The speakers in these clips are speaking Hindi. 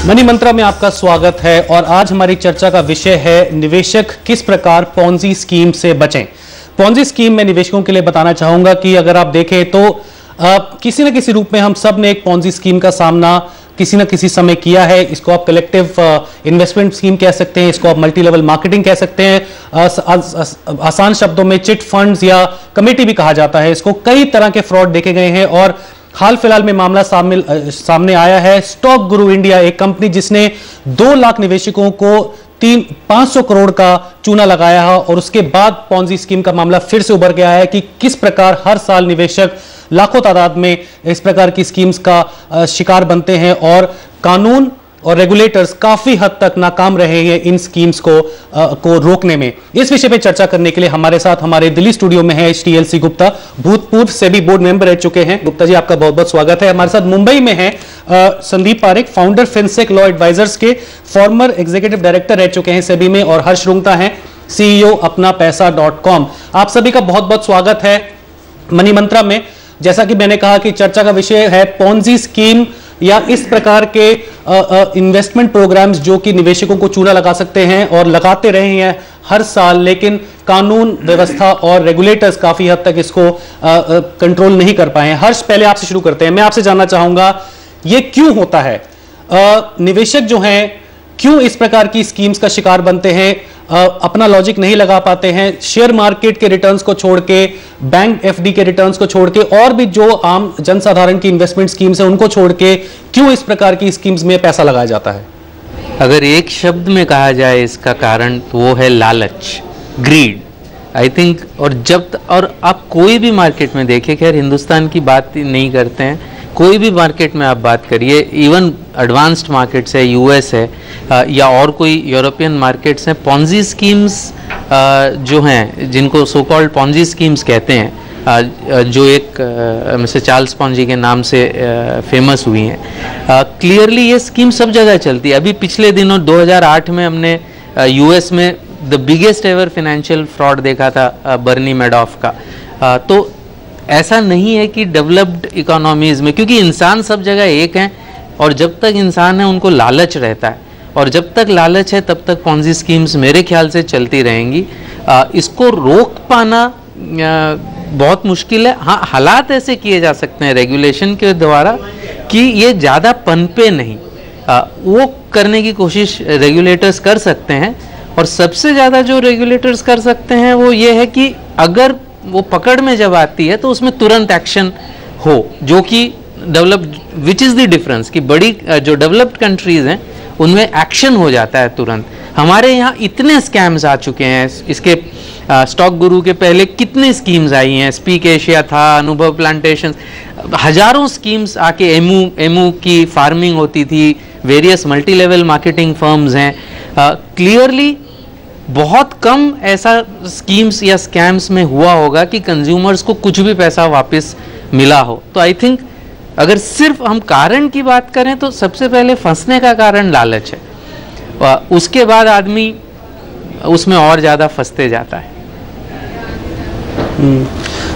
मनी मंत्रा में आपका स्वागत है और आज हमारी चर्चा का विषय है निवेशक किस प्रकार पॉन्जी स्कीम से बचें। पॉन्जी स्कीम में निवेशकों के लिए बताना चाहूंगा कि अगर आप देखें तो किसी न किसी रूप में हम सब ने एक पॉन्जी स्कीम का सामना किसी न किसी समय किया है। इसको आप कलेक्टिव इन्वेस्टमेंट स्कीम कह सकते हैं, इसको आप मल्टी लेवल मार्केटिंग कह सकते हैं, आसान शब्दों में चिट फंड्स या कमेटी भी कहा जाता है। इसको कई तरह के फ्रॉड देखे गए हैं और हाल फिलहाल में मामला सामने आया है। स्टॉक गुरु इंडिया, एक कंपनी जिसने 2 लाख निवेशकों को 500 करोड़ का चूना लगाया है और उसके बाद पॉन्जी स्कीम का मामला फिर से उभर गया है कि किस प्रकार हर साल निवेशक लाखों तादाद में इस प्रकार की स्कीम्स का शिकार बनते हैं और कानून और रेगुलेटर्स काफी हद तक नाकाम रहे हैं इन स्कीम्स को रोकने में। इस विषय पे चर्चा करने के लिए हमारे साथ हमारे दिल्ली स्टूडियो में है HTLC गुप्ता, भूतपूर्व सेबी बोर्ड मेंबर रह चुके हैं। गुप्ता जी, आपका बहुत बहुत स्वागत है। हमारे साथ मुंबई में है Sandeep Parekh, founder Finsec Law Advisors के, फॉर्मर एग्जीक्यूटिव डायरेक्टर रह चुके हैं सेबी में, और हर्ष रुंगटा है CEO अपनापैसा.com। आप सभी का बहुत बहुत स्वागत है मनी मंत्रा में। जैसा कि मैंने कहा कि चर्चा का विषय है पॉन्जी स्कीम या इस प्रकार के इन्वेस्टमेंट प्रोग्राम्स जो कि निवेशकों को चूना लगा सकते हैं और लगाते रहे हैं हर साल, लेकिन कानून व्यवस्था और रेगुलेटर्स काफी हद तक इसको कंट्रोल नहीं कर पाए हैं। हर्ष, पहले आपसे शुरू करते हैं। मैं आपसे जानना चाहूंगा ये क्यों होता है, निवेशक जो हैं क्यों इस प्रकार की स्कीम्स का शिकार बनते हैं, अपना लॉजिक नहीं लगा पाते हैं, शेयर मार्केट के रिटर्न्स को छोड़ के, बैंक FD के रिटर्न्स को छोड़ के और भी जो आम जनसाधारण की इन्वेस्टमेंट स्कीम्स हैं उनको छोड़ के क्यों इस प्रकार की स्कीम्स में पैसा लगाया जाता है? अगर एक शब्द में कहा जाए इसका कारण तो वो है लालच, ग्रीड, आई थिंक। और आप कोई भी मार्केट में देखिए, खैर हिंदुस्तान की बात नहीं करते हैं, कोई भी मार्केट में आप बात करिए, इवन एडवांस्ड मार्केट्स है, US है या और कोई यूरोपियन मार्केट्स हैं, पॉन्जी स्कीम्स जो हैं जिनको सो कॉल्ड पॉन्जी स्कीम्स कहते हैं, जो एक मिस्टर चार्ल्स पॉन्जी के नाम से फेमस हुई हैं, क्लियरली ये स्कीम सब जगह चलती है। अभी पिछले दिनों 2008 में हमने US में the biggest ever financial fraud देखा था बर्नी मैडॉफ का। तो ऐसा नहीं है कि डेवलप्ड इकोनॉमीज में, क्योंकि इंसान सब जगह एक हैं और जब तक इंसान है उनको लालच रहता है, और जब तक लालच है तब तक पॉन्जी स्कीम्स मेरे ख्याल से चलती रहेंगी। इसको रोक पाना बहुत मुश्किल है। हाँ, हालात ऐसे किए जा सकते हैं रेगुलेशन के द्वारा कि ये ज़्यादा पनपे नहीं, वो करने की कोशिश रेगुलेटर्स कर सकते हैं। और सबसे ज़्यादा जो रेगुलेटर्स कर सकते हैं वो ये है कि अगर वो पकड़ में जब आती है तो उसमें तुरंत एक्शन हो, जो कि developed, which is the difference कि बड़ी जो डेवलप्ड कंट्रीज़ हैं उनमें एक्शन हो जाता है तुरंत। हमारे यहाँ इतने स्कैम्स आ चुके हैं, इसके स्टॉक गुरु के पहले कितनी स्कीम्स आई हैं, स्पीक एशिया था, अनुभव प्लांटेशन, हजारों स्कीम्स आके, एमू की फार्मिंग होती थी, various multi level marketing firms हैं। क्लियरली बहुत कम ऐसा स्कीम्स या स्कैम्स में हुआ होगा कि कंज्यूमर्स को कुछ भी पैसा वापस मिला हो। तो आई थिंक अगर सिर्फ हम कारण की बात करें तो सबसे पहले फंसने का कारण लालच है, उसके बाद आदमी उसमें और ज़्यादा फंसते जाता है।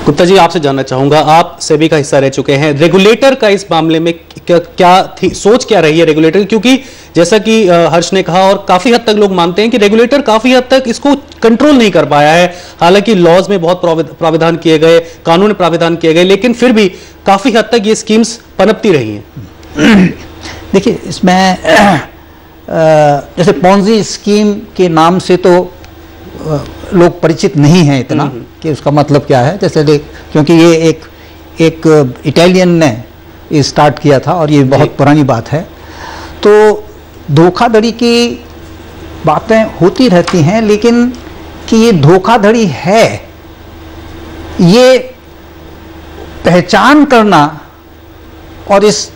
गुप्ता जी, आपसे जानना चाहूंगा, आप सेबी का हिस्सा रह चुके हैं, रेगुलेटर का इस मामले में सोच क्या रही है रेगुलेटर? क्योंकि जैसा कि हर्ष ने कहा और काफी हद तक लोग मानते हैं कि रेगुलेटर काफी हद तक इसको कंट्रोल नहीं कर पाया है। हालांकि लॉज में बहुत प्राविधान किए गए, कानून में प्राविधान किए गए, लेकिन फिर भी काफी हद तक ये स्कीम्स पनपती रही हैं। देखिए, इसमें जैसे पॉन्जी स्कीम के नाम से तो लोग परिचित नहीं हैं इतना कि उसका मतलब क्या है। जैसे क्योंकि ये एक इटालियन ने स्टार्ट किया था और ये बहुत पुरानी बात है, तो धोखाधड़ी की बातें होती रहती हैं, लेकिन कि ये धोखाधड़ी है ये पहचान करना और इस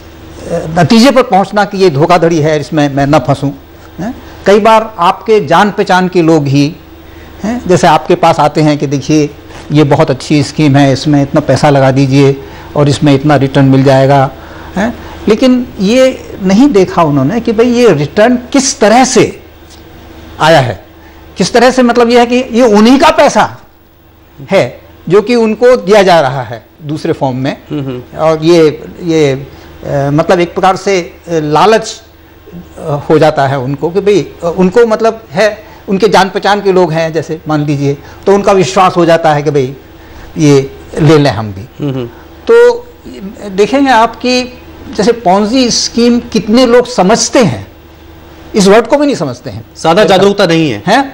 नतीजे पर पहुंचना कि ये धोखाधड़ी है, इसमें मैं न फंसूं। कई बार आपके जान पहचान के लोग ही हैं, जैसे आपके पास आते हैं कि देखिए ये बहुत अच्छी स्कीम है, इसमें इतना पैसा लगा दीजिए और इसमें इतना रिटर्न मिल जाएगा, है? लेकिन ये नहीं देखा उन्होंने कि भाई ये रिटर्न किस तरह से आया है, किस तरह से, मतलब ये है कि ये उन्हीं का पैसा है जो कि उनको दिया जा रहा है दूसरे फॉर्म में, और ये मतलब एक प्रकार से लालच हो जाता है उनको कि भाई उनको मतलब है, उनके जान पहचान के लोग हैं जैसे मान लीजिए, तो उनका विश्वास हो जाता है कि भाई ये ले लें हम भी। तो देखेंगे आप कि जैसे पॉन्जी स्कीम कितने लोग समझते हैं, इस वर्ड को भी नहीं समझते हैं, ज्यादा जागरूकता नहीं है, हैं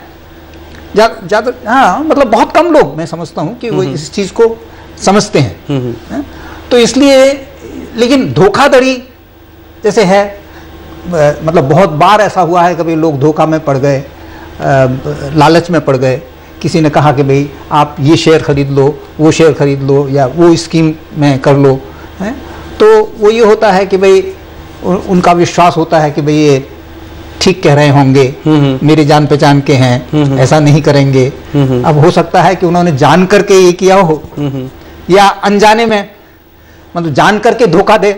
ज्यादा, हाँ मतलब बहुत कम लोग मैं समझता हूँ कि वो इस चीज को समझते हैं। तो इसलिए, लेकिन धोखाधड़ी जैसे है, मतलब बहुत बार ऐसा हुआ है कभी लोग धोखा में पड़ गए, लालच में पड़ गए, किसी ने कहा कि भाई आप ये शेयर खरीद लो, वो शेयर खरीद लो, या वो स्कीम में कर लो, है? तो वो ये होता है कि भाई उनका विश्वास होता है कि भाई ये ठीक कह रहे होंगे, मेरे जान पहचान के हैं, ऐसा नहीं करेंगे। अब हो सकता है कि उन्होंने जान करके ये किया हो, या अनजाने में, मतलब जान करके धोखा दे,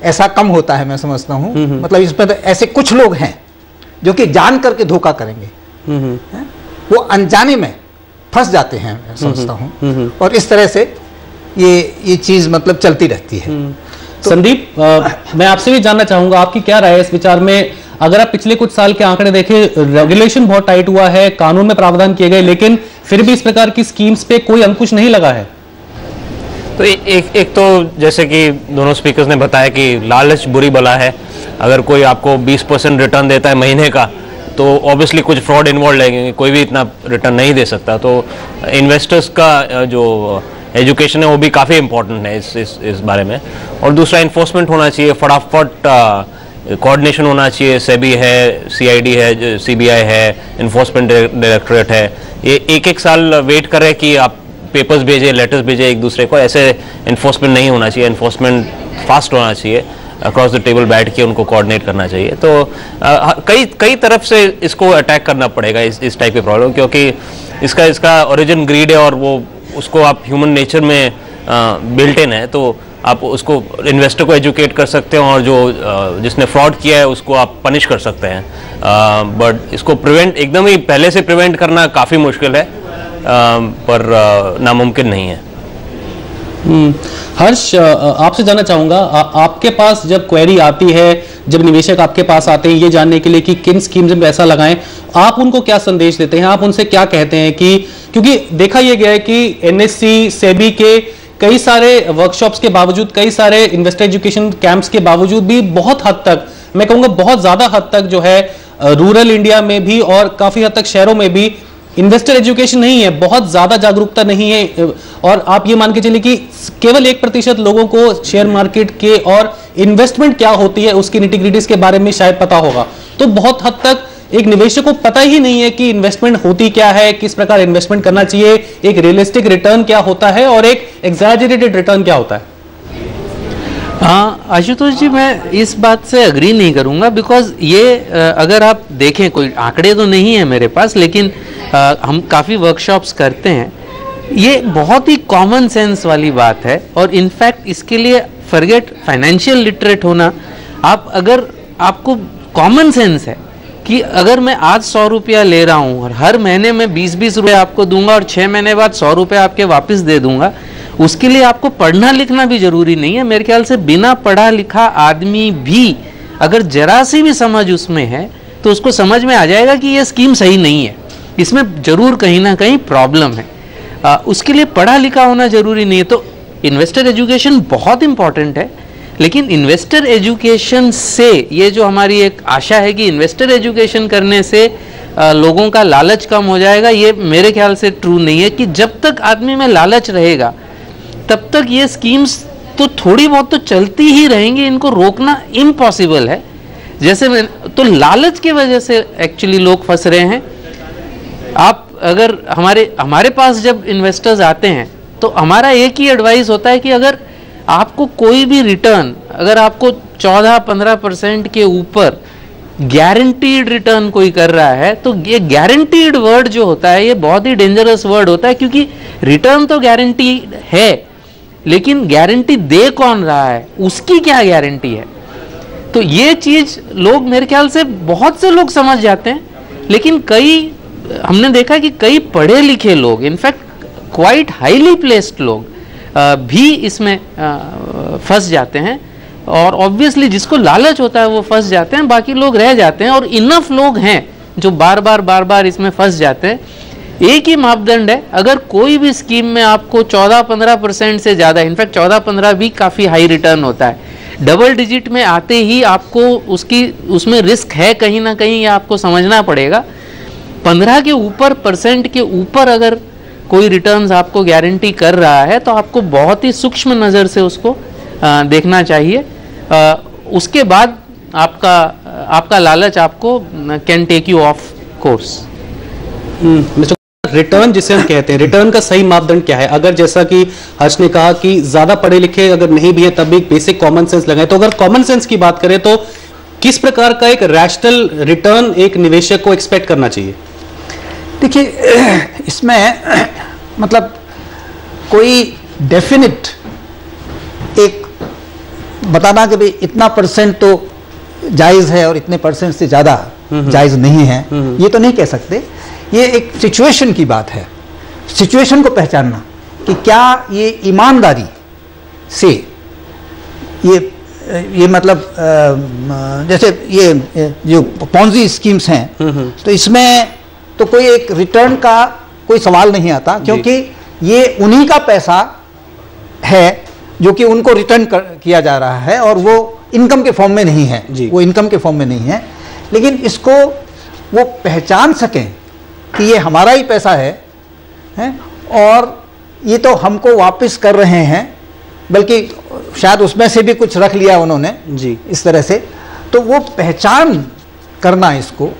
ऐसा कम होता है मैं समझता हूँ। मतलब इसमें तो ऐसे कुछ लोग हैं जो कि जान करके धोखा करेंगे, वो अनजाने में फंस जाते हैं मैं समझता हूँ, और इस तरह से ये चीज मतलब चलती रहती है। तो संदीप, मैं आपसे भी जानना चाहूंगा आपकी क्या राय है इस विचार में। अगर आप पिछले कुछ साल के आंकड़े देखें, रेगुलेशन बहुत टाइट हुआ है, कानून में प्रावधान किए गए, लेकिन फिर भी इस प्रकार की स्कीम्स पे कोई अंकुश नहीं लगा है। तो एक तो जैसे कि दोनों स्पीकर्स ने बताया कि लालच बुरी बला है। अगर कोई आपको 20% रिटर्न देता है महीने का, तो ऑब्वियसली कुछ फ्रॉड इन्वॉल्व लगेंगे, कोई भी इतना रिटर्न नहीं दे सकता। तो इन्वेस्टर्स का जो एजुकेशन है वो भी काफ़ी इंपॉर्टेंट है इस बारे में। और दूसरा, इन्फोर्समेंट होना चाहिए, फटाफट कोऑर्डिनेशन होना चाहिए। सेबी है, सीआईडी है, सीबीआई है, इन्फोर्समेंट डायरेक्टरेट है, ये एक साल वेट कर रहे हैं कि आप पेपर्स भेजें, लेटर्स भेजें एक दूसरे को। ऐसे इन्फोर्समेंट नहीं होना चाहिए, इन्फोर्समेंट फास्ट होना चाहिए, अक्रॉस द टेबल बैठ के उनको कोऑर्डिनेट करना चाहिए। तो कई तरफ से इसको अटैक करना पड़ेगा इस टाइप के प्रॉब्लम, क्योंकि इसका ओरिजिन ग्रीड है, और वो उसको आप ह्यूमन नेचर में बिल्ट इन है। तो आप उसको, इन्वेस्टर को एजुकेट कर सकते हैं, और जो जिसने फ्रॉड किया है उसको आप पनिश कर सकते हैं। बट इसको प्रिवेंट, एकदम ही पहले से प्रिवेंट करना काफ़ी मुश्किल है, पर नामुमकिन नहीं है। हर्ष, आपसे जानना चाहूंगा, आपके पास जब क्वेरी आती है, जब निवेशक आपके पास आते हैं ये जानने के लिए कि किन स्कीम्स में पैसा लगाएं, आप उनको क्या संदेश देते हैं, आप उनसे क्या कहते हैं? कि क्योंकि देखा यह गया है कि एनएससी, सेबी के कई सारे वर्कशॉप्स के बावजूद, कई सारे इन्वेस्टर एजुकेशन कैंप्स के बावजूद भी बहुत हद तक, मैं कहूंगा बहुत ज्यादा हद तक जो है रूरल इंडिया में भी और काफी हद तक शहरों में भी इन्वेस्टर एजुकेशन नहीं है, बहुत ज्यादा जागरूकता नहीं है। और आप ये मान के चलिए कि केवल 1% लोगों को शेयर मार्केट के और इन्वेस्टमेंट क्या होती है उसकी निटी-ग्रिटीज के बारे में शायद पता होगा। तो बहुत हद तक एक निवेशक को पता ही नहीं है कि इन्वेस्टमेंट होती क्या है, किस प्रकार इन्वेस्टमेंट करना चाहिए, एक रियलिस्टिक रिटर्न क्या होता है और एक एग्जैजरेटेड रिटर्न क्या होता है। हाँ आशुतोष जी, मैं इस बात से अग्री नहीं करूंगा, बिकॉज ये अगर आप देखें, कोई आंकड़े तो नहीं है मेरे पास, लेकिन हम काफ़ी वर्कशॉप्स करते हैं, ये बहुत ही कॉमन सेंस वाली बात है। और इनफैक्ट इसके लिए फॉरगेट फाइनेंशियल लिटरेट होना, आप अगर आपको कॉमन सेंस है कि अगर मैं आज 100 रुपया ले रहा हूँ और हर महीने में 20-20 रुपये आपको दूंगा और 6 महीने बाद 100 रुपये आपके वापस दे दूंगा, उसके लिए आपको पढ़ना लिखना भी जरूरी नहीं है। मेरे ख्याल से बिना पढ़ा लिखा आदमी भी अगर जरा सी भी समझ उसमें है तो उसको समझ में आ जाएगा कि ये स्कीम सही नहीं है, इसमें जरूर कहीं ना कहीं प्रॉब्लम है। उसके लिए पढ़ा लिखा होना जरूरी नहीं है। तो इन्वेस्टर एजुकेशन बहुत इंपॉर्टेंट है, लेकिन इन्वेस्टर एजुकेशन से ये जो हमारी एक आशा है कि इन्वेस्टर एजुकेशन करने से लोगों का लालच कम हो जाएगा, ये मेरे ख्याल से ट्रू नहीं है। कि जब तक आदमी में लालच रहेगा तब तक ये स्कीम्स तो थोड़ी बहुत तो चलती ही रहेंगी, इनको रोकना इम्पॉसिबल है। जैसे तो लालच की वजह से एक्चुअली लोग फंस रहे हैं। आप अगर हमारे पास जब इन्वेस्टर्स आते हैं तो हमारा एक ही एडवाइस होता है कि अगर आपको कोई भी रिटर्न, अगर आपको 14-15% के ऊपर गारंटीड रिटर्न कोई कर रहा है, तो ये गारंटीड वर्ड जो होता है ये बहुत ही डेंजरस वर्ड होता है, क्योंकि रिटर्न तो गारंटीड है, लेकिन गारंटी दे कौन रहा है उसकी क्या गारंटी है। तो ये चीज लोग, मेरे ख्याल से बहुत से लोग समझ जाते हैं, लेकिन हमने देखा कि कई पढ़े लिखे लोग, इनफैक्ट क्वाइट हाईली प्लेस्ड लोग भी इसमें फंस जाते हैं। और ऑब्वियसली जिसको लालच होता है वो फंस जाते हैं, बाकी लोग रह जाते हैं। और इनफ लोग हैं जो बार बार इसमें फंस जाते हैं। एक ही मापदंड है, अगर कोई भी स्कीम में आपको 14-15% से ज़्यादा, इनफैक्ट 14-15 भी काफ़ी हाई रिटर्न होता है, डबल डिजिट में आते ही आपको उसमें रिस्क है कहीं ना कहीं, ये आपको समझना पड़ेगा। 15 के ऊपर % के ऊपर अगर कोई रिटर्न्स आपको गारंटी कर रहा है तो आपको बहुत ही सूक्ष्म नज़र से उसको देखना चाहिए। उसके बाद आपका लालच आपको can take you off course. Return जिसे हम कहते हैं, रिटर्न का सही मापदंड क्या है? अगर जैसा कि हर्ष ने कहा कि ज्यादा पढ़े लिखे अगर नहीं भी है तब भी बेसिक कॉमन सेंस लगाए, तो अगर कॉमन सेंस की बात करें तो किस प्रकार का एक रैशनल रिटर्न एक निवेशक को एक्सपेक्ट करना चाहिए? देखिए, इसमें मतलब कोई डेफिनिट एक बताना कि भाई इतना % तो जायज़ है और इतने % से ज़्यादा जायज़ नहीं है, ये तो नहीं कह सकते। ये एक सिचुएशन की बात है, सिचुएशन को पहचानना कि क्या ये ईमानदारी से ये मतलब जैसे ये जो पॉन्जी स्कीम्स हैं, तो इसमें तो कोई एक रिटर्न का कोई सवाल नहीं आता, क्योंकि ये उन्हीं का पैसा है जो कि उनको रिटर्न किया जा रहा है और वो इनकम के फॉर्म में नहीं है, वो इनकम के फॉर्म में नहीं है। लेकिन इसको वो पहचान सकें कि ये हमारा ही पैसा है और ये तो हमको वापस कर रहे हैं, बल्कि शायद उसमें से भी कुछ रख लिया उन्होंने जी, इस तरह से, तो वो पहचान करना इसको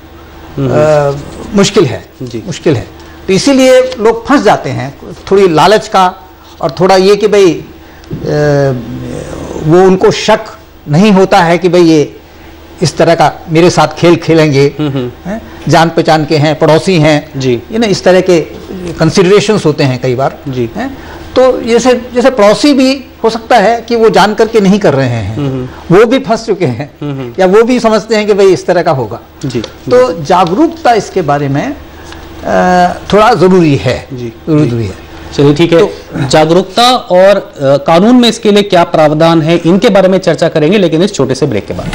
मुश्किल है जी, मुश्किल है। तो इसीलिए लोग फंस जाते हैं, थोड़ी लालच का और थोड़ा ये कि भाई वो उनको शक नहीं होता है कि भाई ये इस तरह का मेरे साथ खेल खेलेंगे, जान पहचान के हैं, पड़ोसी हैं जी, ये ना इस तरह के कंसिडरेशंस होते हैं कई बार जी, तो जैसे पड़ोसी भी हो सकता है कि वो जान करके नहीं कर रहे हैं, वो भी फंस चुके हैं या वो भी समझते हैं कि भाई इस तरह का होगा जी। तो जागरूकता इसके बारे में थोड़ा ज़रूरी है जी, ज़रूरी है। चलिए ठीक है, तो जागरूकता और कानून में इसके लिए क्या प्रावधान है, इनके बारे में चर्चा करेंगे, लेकिन इस छोटे से ब्रेक के बाद।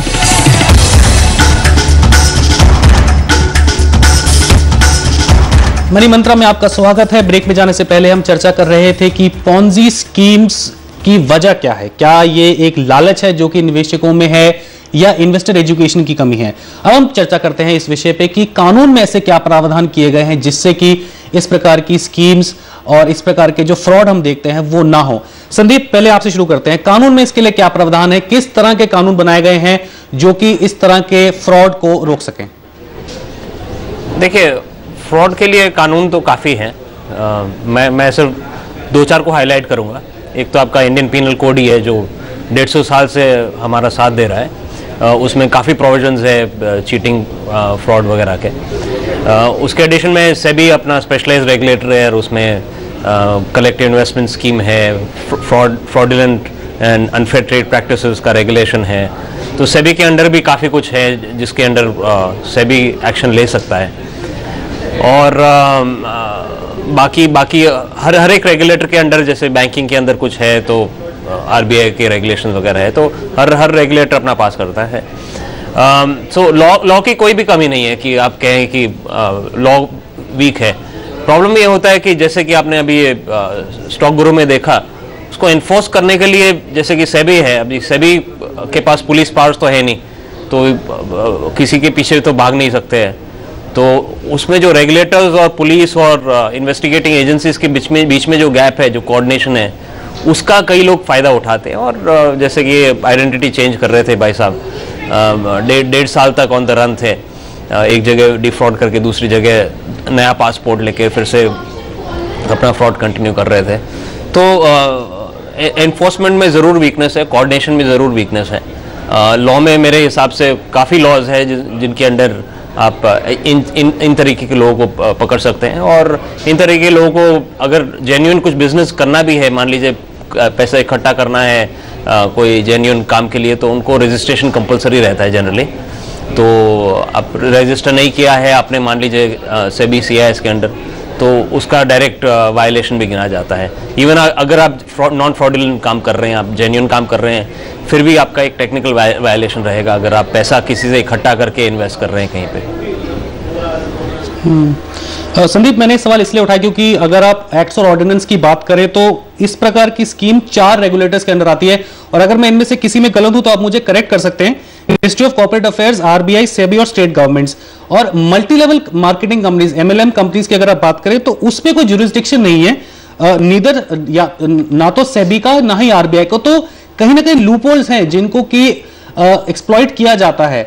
मनी मंत्रा में आपका स्वागत है। ब्रेक में जाने से पहले हम चर्चा कर रहे थे कि पॉन्जी स्कीम्स की वजह क्या है, क्या ये एक लालच है जो कि निवेशकों में है या इन्वेस्टर एजुकेशन की कमी है। अब हम चर्चा करते हैं इस विषय पे कि कानून में ऐसे क्या प्रावधान किए गए हैं जिससे कि इस प्रकार की स्कीम्स और इस प्रकार के जो फ्रॉड हम देखते हैं वो ना हो। संदीप, पहले आपसे शुरू करते हैं, कानून में इसके लिए क्या प्रावधान है, किस तरह के कानून बनाए गए हैं जो कि इस तरह के फ्रॉड को रोक सकें? देखिए, फ्रॉड के लिए कानून तो काफ़ी हैं, मैं सिर्फ 2-4 को हाईलाइट करूंगा। एक तो आपका इंडियन पीनल कोड ही है जो 150 साल से हमारा साथ दे रहा है, उसमें काफ़ी प्रोविजंस है चीटिंग फ्रॉड वगैरह के। उसके एडिशन में सेबी अपना स्पेशलाइज्ड रेगुलेटर है और उसमें कलेक्टिव इन्वेस्टमेंट स्कीम है, fraudulent and unfair trade practices का रेगुलेशन है। तो सेबी के अंडर भी काफ़ी कुछ है जिसके अंडर सेबी एक्शन ले सकता है। और बाकी हर एक रेगुलेटर के अंडर, जैसे बैंकिंग के अंदर कुछ है तो आरबीआई के रेगुलेशन वगैरह है, तो हर रेगुलेटर अपना पास करता है। सो लॉ की कोई भी कमी नहीं है कि आप कहें कि लॉ वीक है। प्रॉब्लम ये होता है कि जैसे कि आपने अभी ये स्टॉक गुरु में देखा, उसको इन्फोर्स करने के लिए जैसे कि सेबी है, अभी सेबी के पास पुलिस पावर्स तो है नहीं, तो किसी के पीछे तो भाग नहीं सकते हैं। तो उसमें जो रेगुलेटर्स और पुलिस और इन्वेस्टिगेटिंग एजेंसीज के बीच में जो गैप है, जो कोऑर्डिनेशन है, उसका कई लोग फ़ायदा उठाते हैं। और जैसे कि आइडेंटिटी चेंज कर रहे थे भाई साहब, 1.5 साल तक ऑन द रन थे, एक जगह डिफ्रॉड करके दूसरी जगह नया पासपोर्ट लेके फिर से अपना फ्रॉड कंटिन्यू कर रहे थे। तो एनफोर्समेंट में ज़रूर वीकनेस है, कोऑर्डिनेशन में ज़रूर वीकनेस है। लॉ में मेरे हिसाब से काफ़ी लॉज है जिनके अंडर आप इन तरीके के लोगों को पकड़ सकते हैं। और इन तरीके के लोगों को अगर जेन्युइन कुछ बिजनेस करना भी है, मान लीजिए पैसा इकट्ठा करना है कोई जेन्युइन काम के लिए, तो उनको रजिस्ट्रेशन कंपलसरी रहता है जनरली। तो आप रजिस्टर नहीं किया है आपने, मान लीजिए सेबी CIS के अंडर, तो उसका डायरेक्ट वायलेशन भी गिना जाता है। इवन अगर आप नॉन फ्रॉडुलेंट काम कर रहे हैं, आप जेन्युइन काम कर रहे हैं, फिर भी आपका एक टेक्निकल वायलेशन रहेगा अगर आप पैसा किसी से इकट्ठा करके इन्वेस्ट कर रहे हैं कहीं पे। संदीप, मैंने सवाल इसलिए उठाया क्योंकि अगर आप एक्ट्स और ऑर्डिनेंस की बात करें तो इस प्रकार की स्कीम 4 रेगुलेटर्स के अंदर आती है, और अगर मैं इनमें से किसी में गलत हूं तो आप मुझे करेक्ट कर सकते हैं। Ministry of corporate affairs, RBI, SEBI और स्टेट गवर्नमेंट्स, और multi level marketing companies, MLM companies की अगर आप बात करें तो उसमें कोई ज्यूरिसडिक्शन नहीं है, नीदर या ना तो सेबी का ना ही आरबीआई को। तो कहीं ना कहीं लूपहोल्स हैं जिनको कि एक्सप्लॉइट किया जाता है।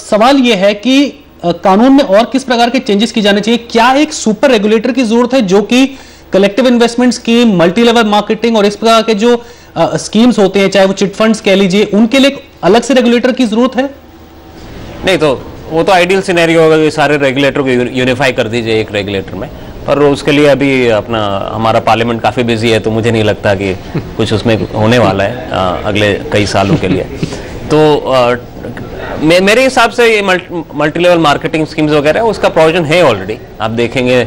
सवाल यह है कि कानून में और किस प्रकार के चेंजेस की जाने चाहिए? क्या एक सुपर रेगुलेटर की जरूरत है जो कि collective investment scheme, multi level marketing और इस प्रकार के जो स्कीम्स होते हैं, चाहे वो चिट फंड्स कह लीजिए, उनके लिए अलग से रेगुलेटर की जरूरत है? नहीं, तो वो तो आइडियल सिनेरियो होगा कि सारे रेगुलेटर को यूनिफाई कर दीजिए एक रेगुलेटर में, पर उसके लिए अभी अपना हमारा पार्लियामेंट काफ़ी बिजी है, तो मुझे नहीं लगता कि कुछ उसमें होने वाला है अगले कई सालों के लिए। तो मेरे हिसाब से ये मल्टी लेवल मार्केटिंग स्कीम्स वगैरह उसका प्रोविजन है ऑलरेडी। आप देखेंगे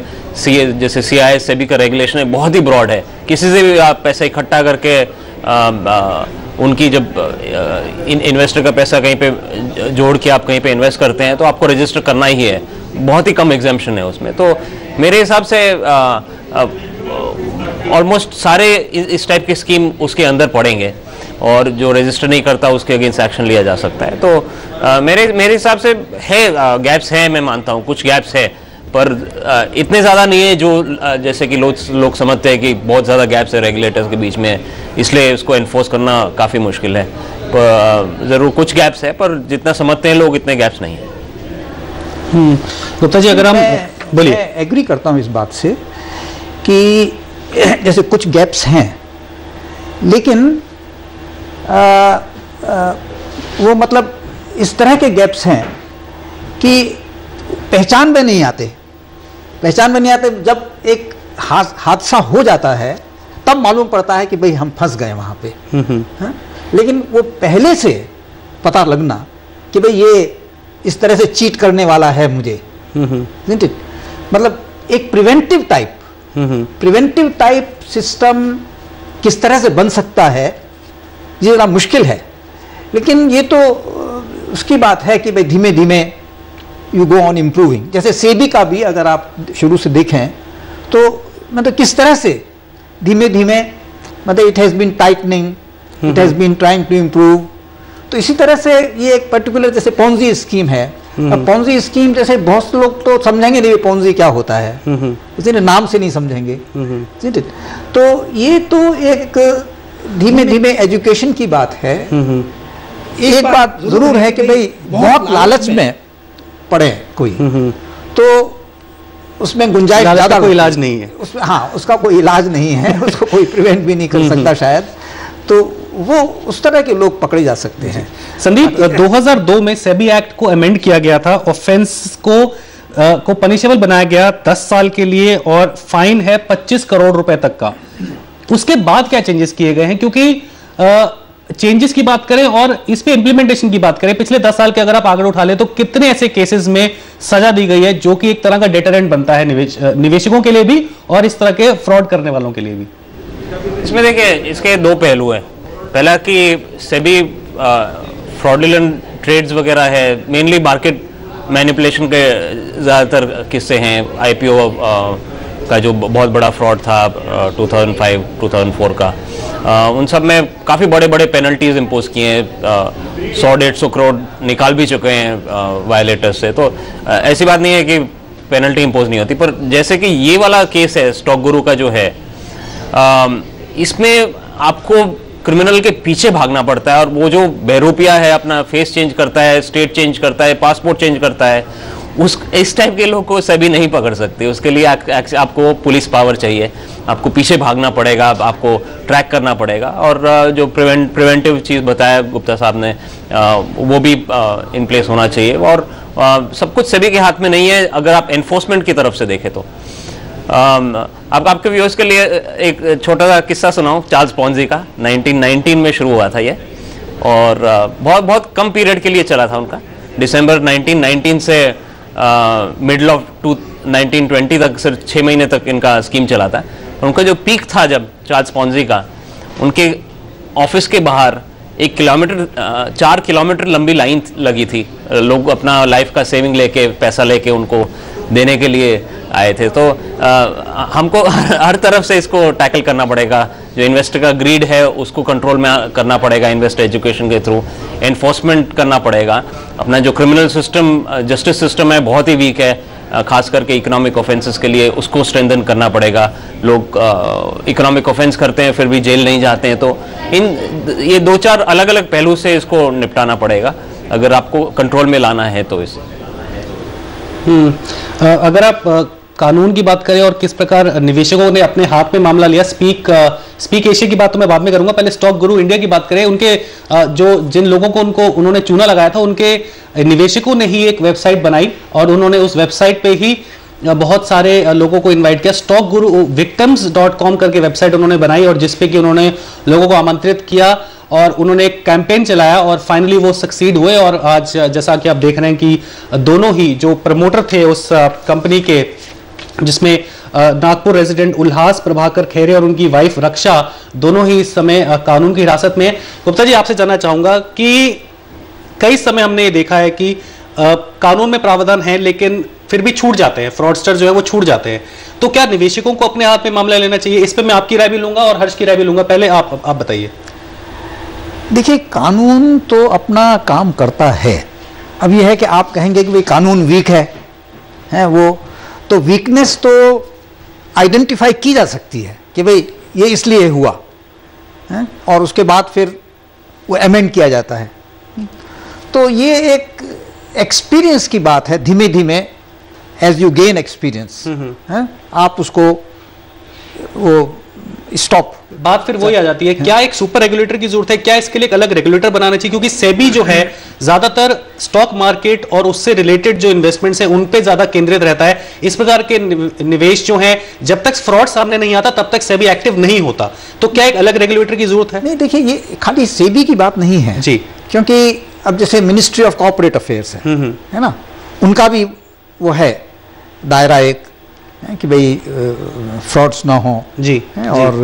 जैसे सीआईएस सेबी का रेगुलेशन है, बहुत ही ब्रॉड है। किसी से भी आप पैसा इकट्ठा करके उनकी जब इन्वेस्टर का पैसा कहीं पे जोड़ के आप कहीं पे इन्वेस्ट करते हैं तो आपको रजिस्टर करना ही है। बहुत ही कम एग्जाम्पशन है उसमें। तो मेरे हिसाब से ऑलमोस्ट सारे इस टाइप की स्कीम उसके अंदर पड़ेंगे, और जो रजिस्टर नहीं करता उसके अगेंस्ट एक्शन लिया जा सकता है। तो मेरे हिसाब से है, गैप्स हैं, मैं मानता हूँ कुछ गैप्स है, पर इतने ज़्यादा नहीं है जो जैसे कि लोग समझते हैं कि बहुत ज़्यादा गैप्स है रेगुलेटर्स के बीच में, इसलिए उसको एनफोर्स करना काफ़ी मुश्किल है। पर ज़रूर कुछ गैप्स है, पर जितना समझते हैं लोग इतने गैप्स नहीं है। गुप्ता जी, अगर हम बोलिए। मैं एग्री करता हूँ इस बात से कि जैसे कुछ गैप्स हैं, लेकिन वो मतलब इस तरह के गैप्स हैं कि पहचान में नहीं आते। जब एक हादसा हो जाता है तब मालूम पड़ता है कि भाई हम फंस गए वहाँ पे। हाँ? लेकिन वो पहले से पता लगना कि भाई ये इस तरह से चीट करने वाला है मुझे, मतलब एक प्रिवेंटिव टाइप सिस्टम किस तरह से बन सकता है, ये ज़रा मुश्किल है। लेकिन ये तो उसकी बात है कि भाई धीमे धीमे यू गो ऑन इम्प्रूविंग। जैसे सेबी का भी अगर आप शुरू से देखें तो मतलब किस तरह से धीमे धीमे मतलब it has been tightening, it has been trying to improve. तो इसी तरह से ये एक पर्टिकुलर जैसे पोंजी स्कीम है। अब पोंजी स्कीम जैसे बहुत से लोग तो समझेंगे नहीं पोंजी क्या होता है, इसलिए नाम से नहीं समझेंगे। तो ये तो एक धीमे धीमे एजुकेशन की बात है। एक बात जरूर है कि भाई बहुत लालच में पड़े कोई तो उसमें गुंजाइश ज़्यादा, कोई इलाज नहीं है उसमें। हाँ, उसका कोई इलाज नहीं है, उसको कोई प्रिवेंट भी नहीं कर सकता शायद। तो वो उस तरह के लोग पकड़े जा सकते हैं। संदीप, 2002 में सेबी एक्ट को अमेंड किया गया था। ऑफेंस को पनिशेबल बनाया गया 10 साल के लिए, और फाइन है 25 करोड़ रुपए तक का। उसके बाद क्या चेंजेस किए गए हैं? क्योंकि चेंजेस की बात करें और इस पे इंप्लीमेंटेशन की बात करें, पिछले 10 साल के अगर आप आंकड़े उठा ले तो कितने ऐसे केसेस में सजा दी गई है जो कि एक तरह का डेटरेंट बनता है निवेशकों के लिए भी और इस तरह के फ्रॉड करने वालों के लिए भी? इसमें देखिए, इसके 2 पहलू हैं। पहला कि सेबी फ्रॉडुलेंट ट्रेड्स वगैरह है, मेनली मार्केट मैनिपुलेशन के ज़्यादातर किस्से हैं। आईपीओ का जो बहुत बड़ा फ्रॉड था 2005-2004 का, उन सब में काफ़ी बड़े बड़े पेनल्टीज इम्पोज किए हैं। 100-150 करोड़ निकाल भी चुके हैं वायलेटर्स से। तो ऐसी बात नहीं है कि पेनल्टी इम्पोज नहीं होती। पर जैसे कि ये वाला केस है स्टॉक गुरु का जो है, इसमें आपको क्रिमिनल के पीछे भागना पड़ता है, और वो जो बहरूपिया है अपना फेस चेंज करता है, स्टेट चेंज करता है, पासपोर्ट चेंज करता है, इस टाइप के लोग को सभी नहीं पकड़ सकते। उसके लिए आपको पुलिस पावर चाहिए, आपको पीछे भागना पड़ेगा, आपको ट्रैक करना पड़ेगा। और जो प्रिवेंटिव चीज़ बताया गुप्ता साहब ने, वो भी इन प्लेस होना चाहिए। और सब कुछ सभी के हाथ में नहीं है। अगर आप एनफोर्समेंट की तरफ से देखें तो आपके व्यूअर्स के लिए एक छोटा सा किस्सा सुनाऊं चार्ल्स पॉन्जी का। 1919 में शुरू हुआ था ये, और बहुत कम पीरियड के लिए चला था उनका। दिसंबर 1919 से मिडल ऑफ 1920 तक सिर्फ 6 महीने तक इनका स्कीम चला था। और उनका जो पीक था जब चार्ल्स पॉन्जी का, उनके ऑफिस के बाहर 4 किलोमीटर लंबी लाइन लगी थी। लोग अपना लाइफ का सेविंग लेके, पैसा लेके उनको देने के लिए आए थे। तो हमको हर तरफ से इसको टैकल करना पड़ेगा। जो इन्वेस्टर का ग्रीड है उसको कंट्रोल में करना पड़ेगा इन्वेस्टर एजुकेशन के थ्रू, एनफोर्समेंट करना पड़ेगा। अपना जो क्रिमिनल सिस्टम, जस्टिस सिस्टम है बहुत ही वीक है, खास करके इकोनॉमिक ऑफेंसेस के लिए, उसको स्ट्रेंथन करना पड़ेगा। लोग इकोनॉमिक ऑफेंस करते हैं फिर भी जेल नहीं जाते हैं, तो ये 2-4 अलग अलग पहलू से इसको निपटाना पड़ेगा अगर आपको कंट्रोल में लाना है तो इसे। अगर आप कानून की बात करें और किस प्रकार निवेशकों ने अपने हाथ में मामला लिया, स्पीक एशिया की बात तो मैं बाद में करूंगा, पहले स्टॉक गुरु इंडिया की बात करें। उनके जो जिन लोगों को उन्होंने चूना लगाया था, उनके निवेशकों ने ही एक वेबसाइट बनाई और उन्होंने उस वेबसाइट पे ही बहुत सारे लोगों को इनवाइट किया। स्टॉक गुरु victims.com करके वेबसाइट उन्होंने बनाई और जिसपे कि उन्होंने लोगों को आमंत्रित किया और उन्होंने एक कैंपेन चलाया और फाइनली वो सक्सीड हुए। और आज जैसा कि आप देख रहे हैं कि दोनों ही जो प्रमोटर थे उस कंपनी के, जिसमें नागपुर रेजिडेंट उल्हास प्रभाकर खेरे और उनकी वाइफ रक्षा, दोनों ही इस समय कानून की हिरासत में। गुप्ता जी, आपसे जानना चाहूंगा कि कई समय हमने ये देखा है कि कानून में प्रावधान है लेकिन फिर भी छूट जाते हैं, फ्रॉडस्टर जो है वो छूट जाते हैं। तो क्या निवेशकों को अपने हाथ में मामला लेना चाहिए? इस पे मैं आपकी राय भी लूंगा और हर्ष की राय भी लूंगा। पहले आप बताइए। देखिए, कानून तो अपना काम करता है। अब यह है कि आप कहेंगे कि भाई कानून वीक है वो, तो वीकनेस तो आइडेंटिफाई की जा सकती है कि भाई ये इसलिए हुआ है, और उसके बाद फिर वो अमेंड किया जाता है। तो ये एक एक्सपीरियंस की बात है। धीमे धीमे एज यू गेन एक्सपीरियंस आप उसको वो स्टॉप, बात फिर वही आ जाती है, क्या एक सुपर रेगुलेटर की जरूरत है? क्या इसके लिए एक अलग रेगुलेटर बनाना चाहिए? क्योंकि सेबी जो है ज्यादातर स्टॉक मार्केट और उससे रिलेटेड जो इन्वेस्टमेंट्स हैं उन पे ज्यादा केंद्रित रहता है। इस प्रकार के निवेश जो है, जब तक फ्रॉड सामने नहीं आता तब तक सेबी एक्टिव नहीं होता। तो क्या एक अलग रेगुलेटर की जरूरत है? नहीं, देखिए, ये खाली सेबी की बात नहीं है जी, क्योंकि अब जैसे मिनिस्ट्री ऑफ कॉर्पोरेट अफेयर्स है ना, उनका भी वो है दायरा एक कि भाई फ्रॉड्स ना हो जी, और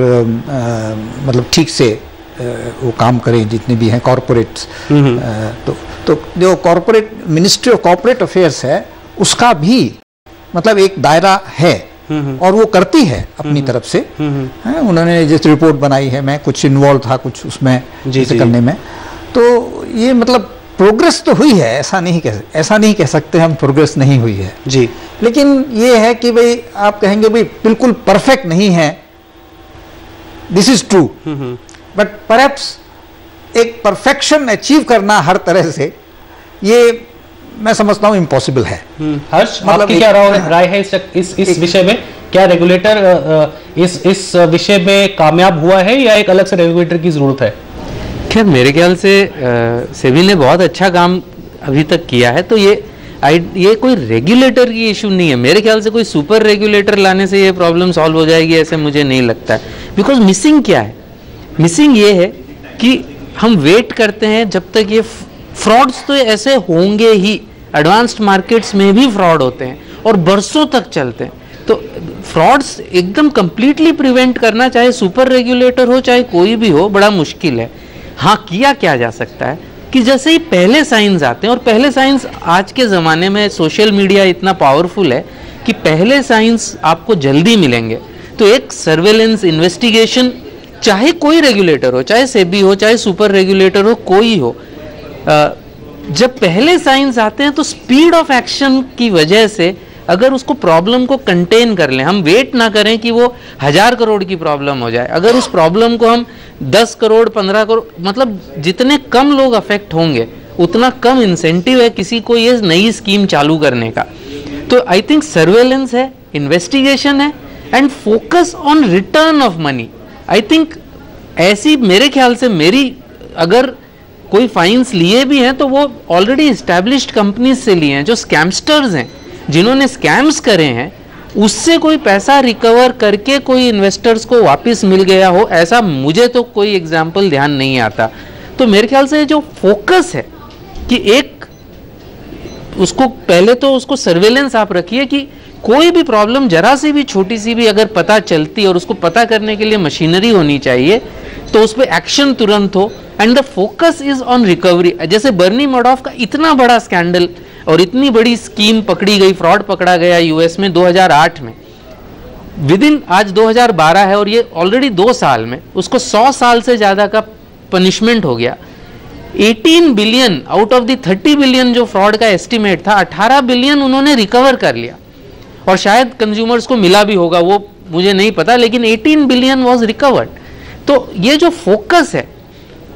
मतलब ठीक से वो काम करें जितने भी हैं कॉर्पोरेट्स। तो जो corporate ministry of corporate affairs है उसका भी मतलब एक दायरा है और वो करती है अपनी तरफ से। उन्होंने जैसे रिपोर्ट बनाई है, मैं कुछ इन्वॉल्व था कुछ उसमें जैसे करने में, तो ये मतलब प्रोग्रेस तो हुई है, ऐसा नहीं कह सकते हम प्रोग्रेस नहीं हुई है जी। लेकिन ये है कि भाई आप कहेंगे भाई बिल्कुल परफेक्ट नहीं है, this is true, but perhaps एक परफेक्शन अचीव करना हर तरह से, ये मैं समझता हूँ इम्पॉसिबल है। हर्ष, मतलब आपकी क्या राय है इस विषय में? क्या रेगुलेटर इस विषय में कामयाब हुआ है या एक अलग से रेगुलेटर की जरूरत है? खैर, मेरे ख्याल से सेबी ने बहुत अच्छा काम अभी तक किया है, तो ये कोई रेगुलेटर की इशू नहीं है। मेरे ख्याल से कोई सुपर रेगुलेटर लाने से ये प्रॉब्लम सॉल्व हो जाएगी ऐसे मुझे नहीं लगता है। बिकॉज मिसिंग क्या है? मिसिंग ये है कि हम वेट करते हैं जब तक ये फ्रॉड्स तो ऐसे होंगे ही, एडवांस्ड मार्केट्स में भी फ्रॉड होते हैं और बरसों तक चलते हैं। तो फ्रॉड्स एकदम कंप्लीटली प्रिवेंट करना, चाहे सुपर रेगुलेटर हो चाहे कोई भी हो, बड़ा मुश्किल है। हाँ, किया क्या जा सकता है कि जैसे ही पहले साइंस आते हैं, और पहले साइंस आज के ज़माने में सोशल मीडिया इतना पावरफुल है कि पहले साइंस आपको जल्दी मिलेंगे। तो एक सर्वेलेंस इन्वेस्टिगेशन, चाहे कोई रेगुलेटर हो, चाहे सेबी हो चाहे सुपर रेगुलेटर हो, कोई हो, जब पहले साइंस आते हैं तो स्पीड ऑफ एक्शन की वजह से अगर उसको प्रॉब्लम को कंटेन कर लें, हम वेट ना करें कि वो 1000 करोड़ की प्रॉब्लम हो जाए, अगर उस प्रॉब्लम को हम 10 करोड़ 15 करोड़, मतलब जितने कम लोग अफेक्ट होंगे उतना कम इंसेंटिव है किसी को ये नई स्कीम चालू करने का। तो आई थिंक सर्वेलेंस है, इन्वेस्टिगेशन है and focus on return of money. I think ऐसी, मेरे ख्याल से मेरी, अगर कोई फाइन्स लिए भी हैं तो वो ऑलरेडी इस्टेब्लिश्ड कंपनीज से लिए हैं, जो स्कैमस्टर्स हैं, जिन्होंने स्कैम्स करे हैं, उससे कोई पैसा रिकवर करके कोई इन्वेस्टर्स को वापस मिल गया हो, ऐसा मुझे तो कोई एग्जाम्पल ध्यान नहीं आता। तो मेरे ख्याल से जो फोकस है कि एक उसको पहले तो उसको सर्वेलेंस आप रखिए कि कोई भी प्रॉब्लम जरा सी भी छोटी सी भी अगर पता चलती और उसको पता करने के लिए मशीनरी होनी चाहिए तो उस पर एक्शन तुरंत हो and the focus is on recovery. जैसे बर्नी मैडॉफ का इतना बड़ा स्कैंडल और इतनी बड़ी स्कीम पकड़ी गई, फ्रॉड पकड़ा गया यूएस में 2008 में, विद इन आज 2012 है और ये ऑलरेडी 2 साल में उसको 100 साल से ज़्यादा का पनिशमेंट हो गया। 18 billion out of the 30 billion जो फ्रॉड का एस्टिमेट था, 18 बिलियन उन्होंने रिकवर कर लिया और शायद कंज्यूमर्स को मिला भी होगा, वो मुझे नहीं पता, लेकिन 18 बिलियन वाज रिकवर्ड। तो ये जो फोकस है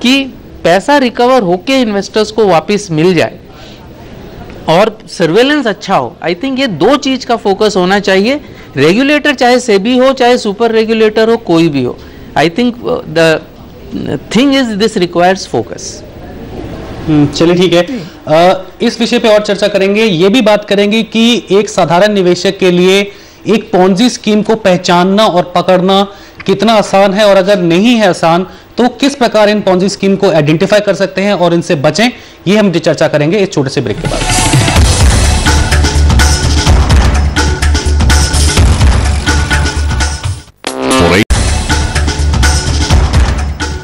कि पैसा रिकवर होके इन्वेस्टर्स को वापस मिल जाए और सर्वेलेंस अच्छा हो, आई थिंक ये 2 चीज का फोकस होना चाहिए। रेगुलेटर चाहे सेबी हो चाहे सुपर रेगुलेटर हो, कोई भी हो, I think the thing is this requires focus. चलिए ठीक है, इस विषय पे और चर्चा करेंगे। ये भी बात करेंगे कि एक साधारण निवेशक के लिए एक पॉन्जी स्कीम को पहचानना और पकड़ना कितना आसान है, और अगर नहीं है आसान तो किस प्रकार इन पॉन्जी स्कीम को आइडेंटिफाई कर सकते हैं और इनसे बचें, ये हम चर्चा करेंगे इस छोटे से ब्रेक के बाद।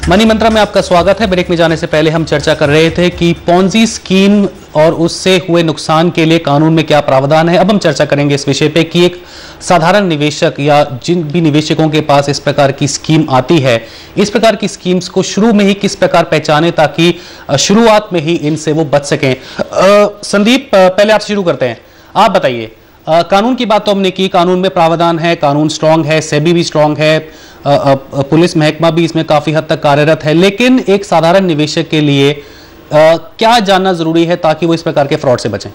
मनी मंत्रा में आपका स्वागत है। ब्रेक में जाने से पहले हम चर्चा कर रहे थे कि पॉन्जी स्कीम और उससे हुए नुकसान के लिए कानून में क्या प्रावधान है। अब हम चर्चा करेंगे इस विषय पे कि एक साधारण निवेशक या जिन भी निवेशकों के पास इस प्रकार की स्कीम आती है, इस प्रकार की स्कीम्स को शुरू में ही किस प्रकार पहचाने ताकि शुरुआत में ही इनसे वो बच सकें। संदीप, पहले आपसे शुरू करते हैं। आप बताइए, कानून की बात तो हमने की, कानून में प्रावधान है, कानून स्ट्रांग है, सेबी भी स्ट्रांग है, पुलिस महकमा भी इसमें काफी हद तक कार्यरत है, लेकिन एक साधारण निवेशक के लिए क्या जानना जरूरी है ताकि वो इस प्रकार के फ्रॉड से बचें?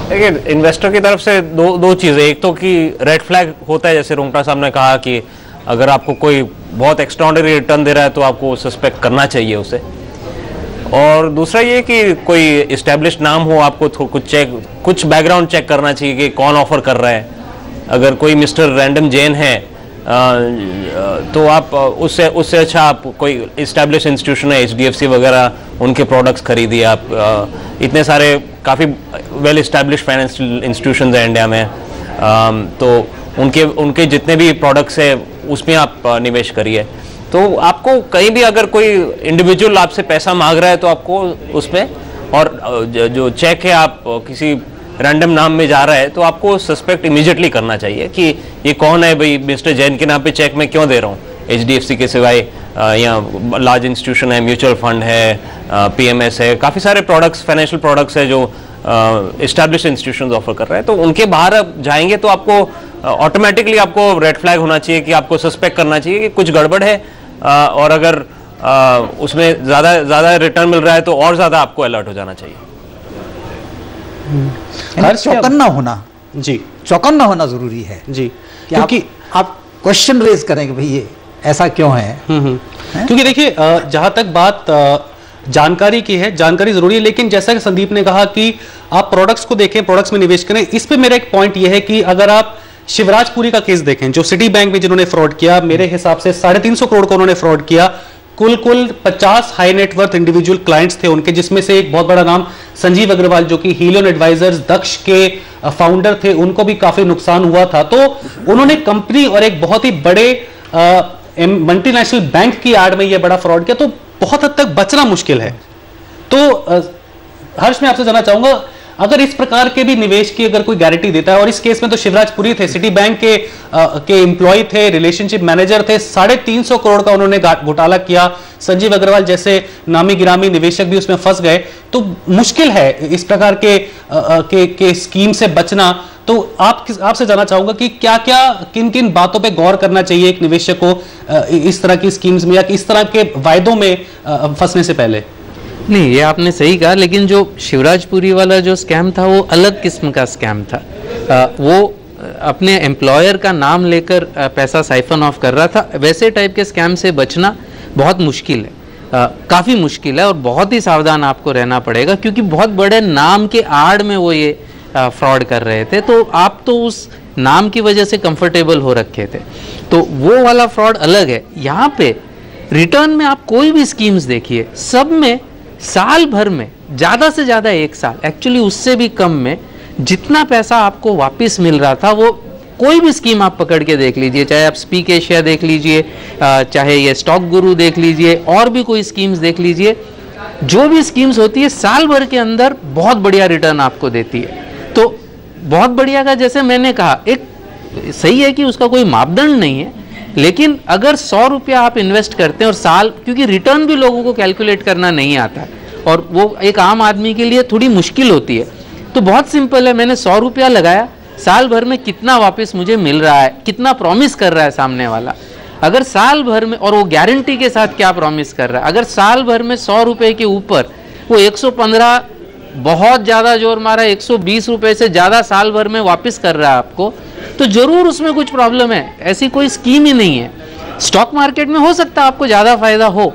देखिए, इन्वेस्टर की तरफ से दो चीजें, एक तो कि रेड फ्लैग होता है, जैसे रोंगटा साहब ने कहा कि अगर आपको कोई बहुत एक्स्ट्राऑर्डिनरी रिटर्न दे रहा है तो आपको सस्पेक्ट करना चाहिए उसे, और दूसरा ये कि कोई इस्टेब्लिश नाम हो, आपको कुछ बैकग्राउंड चेक करना चाहिए कि कौन ऑफर कर रहा है। अगर कोई मिस्टर रैंडम जैन है तो आप उससे अच्छा आप कोई इस्टेब्लिश इंस्टीट्यूशन है, HDFC वगैरह, उनके प्रोडक्ट्स खरीदिए आप। इतने सारे काफ़ी वेल इस्टेब्लिश फाइनेंशियल इंस्टीट्यूशंस हैं इंडिया में, तो उनके जितने भी प्रोडक्ट्स है उसमें आप निवेश करिए। तो आपको कहीं भी अगर कोई इंडिविजुअल आपसे पैसा मांग रहा है तो आपको उसमें, और जो चेक है आप किसी रैंडम नाम में जा रहा है तो आपको सस्पेक्ट इमीडिएटली करना चाहिए कि ये कौन है भाई, मिस्टर जैन के नाम पे चेक मैं क्यों दे रहा हूँ। HDFC के सिवाय यहाँ लार्ज इंस्टीट्यूशन है, म्यूचुअल फंड है, PMS है, काफ़ी सारे प्रोडक्ट्स, फाइनेंशियल प्रोडक्ट्स है जो एस्टैब्लिश इंस्टीट्यूशंस ऑफर कर रहे हैं। तो उनके बाहर आप जाएंगे तो आपको ऑटोमेटिकली आपको रेड फ्लैग होना चाहिए कि आपको सस्पेक्ट करना चाहिए कि कुछ गड़बड़ है, और अगर उसमें ज़्यादा रिटर्न मिल रहा है तो और ज़्यादा आपको अलर्ट हो जाना चाहिए। चौकन्ना होना, जी चौकन्ना होना जरूरी है जी, क्योंकि आप क्वेश्चन रेज करेंगे भाई ये ऐसा क्यों है। क्योंकि देखिए, जहां तक बात जानकारी की है, जानकारी जरूरी है, लेकिन जैसा कि संदीप ने कहा कि आप प्रोडक्ट्स को देखें, प्रोडक्ट्स में निवेश करें। इस पे मेरा एक पॉइंट यह है कि अगर आप शिवराजपुरी का केस देखें, जो सिटी बैंक में जिन्होंने फ्रॉड किया, मेरे हिसाब से 350 करोड़ का उन्होंने फ्रॉड किया, कुल 50 हाई नेटवर्थ इंडिविजुअल क्लाइंट्स थे उनके, जिसमें से एक बहुत बड़ा नाम संजीव अग्रवाल जो कि हीलियन एडवाइजर्स दक्ष के फाउंडर थे, उनको भी काफी नुकसान हुआ था। तो उन्होंने कंपनी और एक बहुत ही बड़े मल्टीनेशनल बैंक की आड़ में यह बड़ा फ्रॉड किया, तो बहुत हद तक बचना मुश्किल है। तो हर्ष, मैं आपसे जानना चाहूंगा, अगर इस प्रकार के भी निवेश की अगर कोई गारंटी देता है, और इस केस में तो शिवराजपुरी थे, सिटी बैंक के एम्प्लॉय थे, रिलेशनशिप मैनेजर थे, 350 करोड़ का उन्होंने घोटाला किया, संजीव अग्रवाल जैसे नामी गिरामी निवेशक भी उसमें फंस गए, तो मुश्किल है इस प्रकार के स्कीम से बचना। तो आपसे जानना चाहूंगा कि किन किन बातों पे गौर करना चाहिए एक निवेशक को इस तरह की स्कीम्स में या इस तरह के वायदों में फंसने से पहले? नहीं, ये आपने सही कहा, लेकिन जो शिवराजपुरी वाला जो स्कैम था वो अलग किस्म का स्कैम था। वो अपने एम्प्लॉयर का नाम लेकर पैसा साइफन ऑफ कर रहा था। वैसे टाइप के स्कैम से बचना बहुत मुश्किल है, काफ़ी मुश्किल है, और बहुत ही सावधान आपको रहना पड़ेगा, क्योंकि बहुत बड़े नाम के आड़ में वो ये फ्रॉड कर रहे थे। तो आप तो उस नाम की वजह से कंफर्टेबल हो रखे थे, तो वो वाला फ्रॉड अलग है। यहाँ पे रिटर्न में आप कोई भी स्कीम्स देखिए, सब में साल भर में ज़्यादा से ज़्यादा 1 साल, एक्चुअली उससे भी कम में जितना पैसा आपको वापस मिल रहा था, वो कोई भी स्कीम आप पकड़ के देख लीजिए, चाहे आप स्पीक एशिया देख लीजिए, चाहे ये स्टॉक गुरु देख लीजिए, और भी कोई स्कीम्स देख लीजिए, जो भी स्कीम्स होती है साल भर के अंदर बहुत बढ़िया रिटर्न आपको देती है। तो बहुत बढ़िया का, जैसे मैंने कहा, एक सही है कि उसका कोई मापदंड नहीं है, लेकिन अगर 100 रुपया आप इन्वेस्ट करते हैं और साल, क्योंकि रिटर्न भी लोगों को कैलकुलेट करना नहीं आता है और वो एक आम आदमी के लिए थोड़ी मुश्किल होती है, तो बहुत सिंपल है, मैंने 100 रुपया लगाया, साल भर में कितना वापस मुझे मिल रहा है, कितना प्रॉमिस कर रहा है सामने वाला, अगर साल भर में, और वो गारंटी के साथ क्या प्रॉमिस कर रहा है, अगर साल भर में 100 रुपये के ऊपर वो 115, बहुत ज़्यादा जोर मारा, 120 रुपये से ज़्यादा साल भर में वापस कर रहा है आपको, तो ज़रूर उसमें कुछ प्रॉब्लम है। ऐसी कोई स्कीम ही नहीं है। स्टॉक मार्केट में हो सकता है आपको ज़्यादा फायदा हो,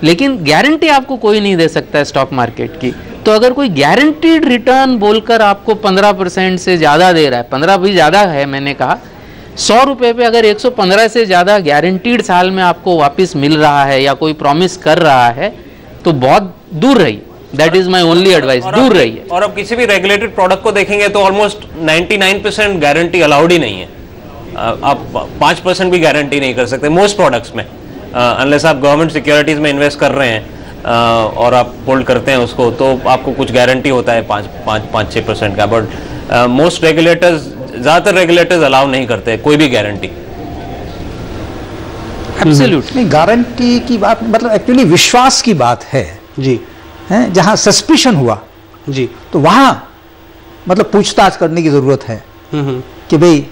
लेकिन गारंटी आपको कोई नहीं दे सकता है स्टॉक मार्केट की। तो अगर कोई गारंटीड रिटर्न बोलकर आपको 15% से ज़्यादा दे रहा है, 15 भी ज़्यादा है, मैंने कहा 100 रुपये पे अगर 115 से ज़्यादा गारंटीड साल में आपको वापस मिल रहा है या कोई प्रॉमिस कर रहा है, तो बहुत दूर रहिए। That is my only advice, दूर रहिए। और अब किसी भी रेगुलेटेड प्रोडक्ट को देखेंगे तो ऑलमोस्ट 99% गारंटी अलाउड ही नहीं है। आप 5% भी गारंटी नहीं कर सकते मोस्ट प्रोडक्ट्स में, अनलेस आप गवर्नमेंट सिक्योरिटीज में इन्वेस्ट कर रहे हैं और आप होल्ड करते हैं उसको, तो आपको कुछ गारंटी होता है 5-6% का। बट मोस्ट रेगुलेटर्स, ज़्यादातर रेगुलेटर्स अलाउ नहीं करते कोई भी गारंटी। एब्सोल्यूट नहीं, गारंटी की बात मतलब एक्चुअली विश्वास की बात है जी, है जहाँ सस्पिशन हुआ जी, तो वहाँ मतलब पूछताछ करने की ज़रूरत है कि भाई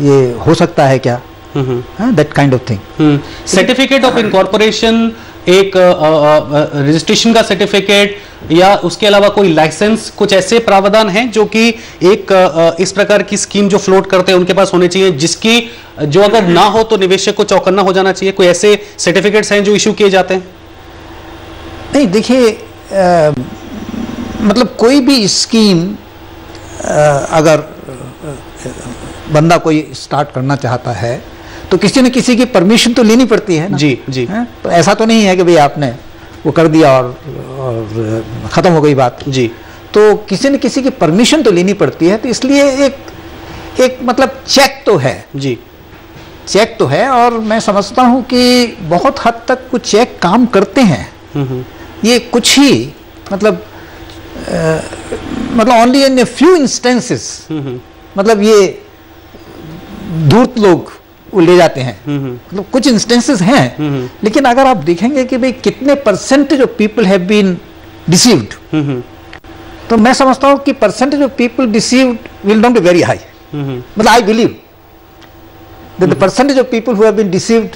ये हो सकता है क्या, that kind of thing. Certificate of incorporation, एक रजिस्ट्रेशन का सर्टिफिकेट या उसके अलावा कोई लाइसेंस, कुछ ऐसे प्रावधान हैं जो कि एक इस प्रकार की स्कीम जो फ्लोट करते हैं उनके पास होने चाहिए, जिसकी जो अगर ना हो तो निवेशक को चौकन्ना हो जाना चाहिए। कोई ऐसे सर्टिफिकेट्स हैं जो इशू किए जाते हैं? नहीं, देखिए मतलब कोई भी स्कीम अगर बंदा कोई स्टार्ट करना चाहता है तो किसी न किसी की परमिशन तो लेनी पड़ती है ना। जी जी। तो ऐसा तो नहीं है कि भाई आपने वो कर दिया और ख़त्म हो गई बात। जी। तो किसी न किसी की परमिशन तो लेनी पड़ती है, तो इसलिए एक मतलब चेक तो है। जी, चेक तो है, और मैं समझता हूँ कि बहुत हद तक कुछ चेक काम करते हैं। ये कुछ ही मतलब only in a few instances मतलब ये धूर्त लोग वो ले जाते हैं, मतलब कुछ इंस्टेंसेस हैं। लेकिन अगर आप देखेंगे कि भाई कितने percentage of people have been deceived, तो मैं समझता हूँ कि percentage of people deceived will not be very high. मतलब I believe that the percentage of people who have been deceived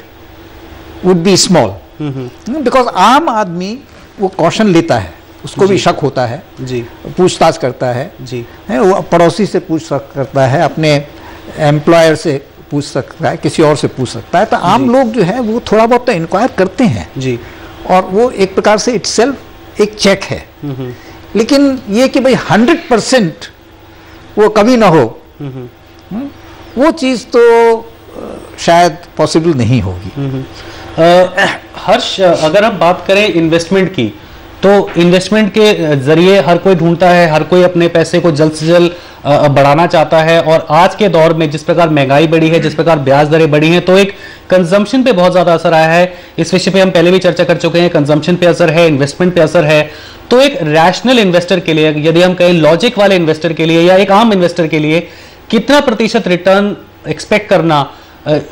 would be small, because आम आदमी वो कॉशन लेता है, उसको भी शक होता है जी, पूछताछ करता है जी, है वो पड़ोसी से पूछ सकता है, अपने एम्प्लॉयर से पूछ सकता है, किसी और से पूछ सकता है। तो आम लोग जो है वो थोड़ा बहुत तो इंक्वायर करते हैं जी, और वो एक प्रकार से इटसेल्फ एक चेक है। लेकिन ये कि भाई 100% वो कभी ना हो, वो चीज़ तो शायद पॉसिबल नहीं होगी। हर्ष, अगर हम बात करें इन्वेस्टमेंट की, तो इन्वेस्टमेंट के जरिए हर कोई ढूंढता है, हर कोई अपने पैसे को जल्द से जल्द बढ़ाना चाहता है। और आज के दौर में जिस प्रकार महंगाई बढ़ी है, जिस प्रकार ब्याज दरें बढ़ी हैं, तो एक कंजम्पशन पे बहुत ज़्यादा असर आया है। इस विषय पे हम पहले भी चर्चा कर चुके हैं। कंजम्पशन पे असर है, इन्वेस्टमेंट पे असर है। तो एक रैशनल इन्वेस्टर के लिए, यदि हम कहें लॉजिक वाले इन्वेस्टर के लिए या एक आम इन्वेस्टर के लिए, कितना प्रतिशत रिटर्न एक्सपेक्ट करना,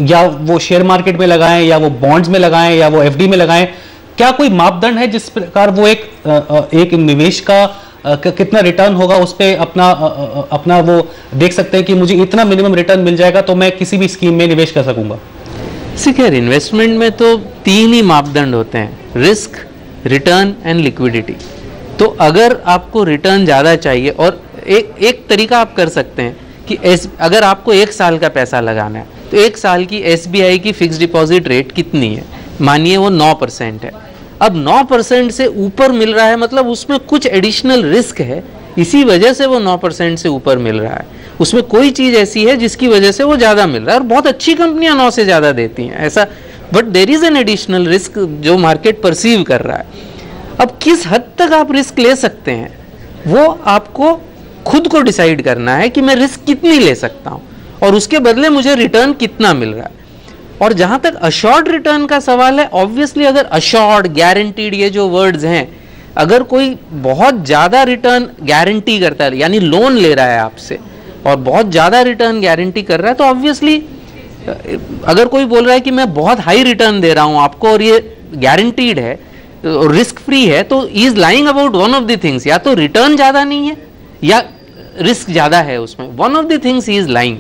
या वो शेयर मार्केट में लगाएं, या वो बॉन्ड्स में लगाएं, या वो एफडी में लगाएं, क्या कोई मापदंड है जिस प्रकार वो एक निवेश का कितना रिटर्न होगा उस पर अपना वो देख सकते हैं कि मुझे इतना मिनिमम रिटर्न मिल जाएगा तो मैं किसी भी स्कीम में निवेश कर सकूंगा? खैर, इन्वेस्टमेंट में तो 3 ही मापदंड होते हैं, रिस्क, रिटर्न एंड लिक्विडिटी। तो अगर आपको रिटर्न ज़्यादा चाहिए, और एक तरीका आप कर सकते हैं कि अगर आपको 1 साल का पैसा लगाना है तो 1 साल की SBI की फिक्स डिपॉजिट रेट कितनी है, मानिए वो 9% है। अब 9% से ऊपर मिल रहा है, मतलब उसमें कुछ एडिशनल रिस्क है, इसी वजह से वो 9% से ऊपर मिल रहा है। उसमें कोई चीज़ ऐसी है जिसकी वजह से वो ज़्यादा मिल रहा है, और बहुत अच्छी कंपनियां 9 से ज़्यादा देती हैं ऐसा, but there is an additional risk जो मार्केट परसीव कर रहा है। अब किस हद तक आप रिस्क ले सकते हैं वो आपको खुद को डिसाइड करना है कि मैं रिस्क कितनी ले सकता हूं और उसके बदले मुझे रिटर्न कितना मिल रहा है। और जहां तक अश्योर्ड रिटर्न का सवाल है, ऑब्वियसली अगर अश्योर्ड, गारंटीड, ये जो वर्ड्स हैं, अगर कोई बहुत ज्यादा रिटर्न गारंटी करता है, यानी लोन ले रहा है आपसे और बहुत ज्यादा रिटर्न गारंटी कर रहा है, तो ऑब्वियसली अगर कोई बोल रहा है कि मैं बहुत हाई रिटर्न दे रहा हूं आपको और ये गारंटीड है, रिस्क फ्री है, तो he is lying about one of the things, या तो रिटर्न ज्यादा नहीं है या रिस्क ज्यादा है उसमें, one of the things he is lying.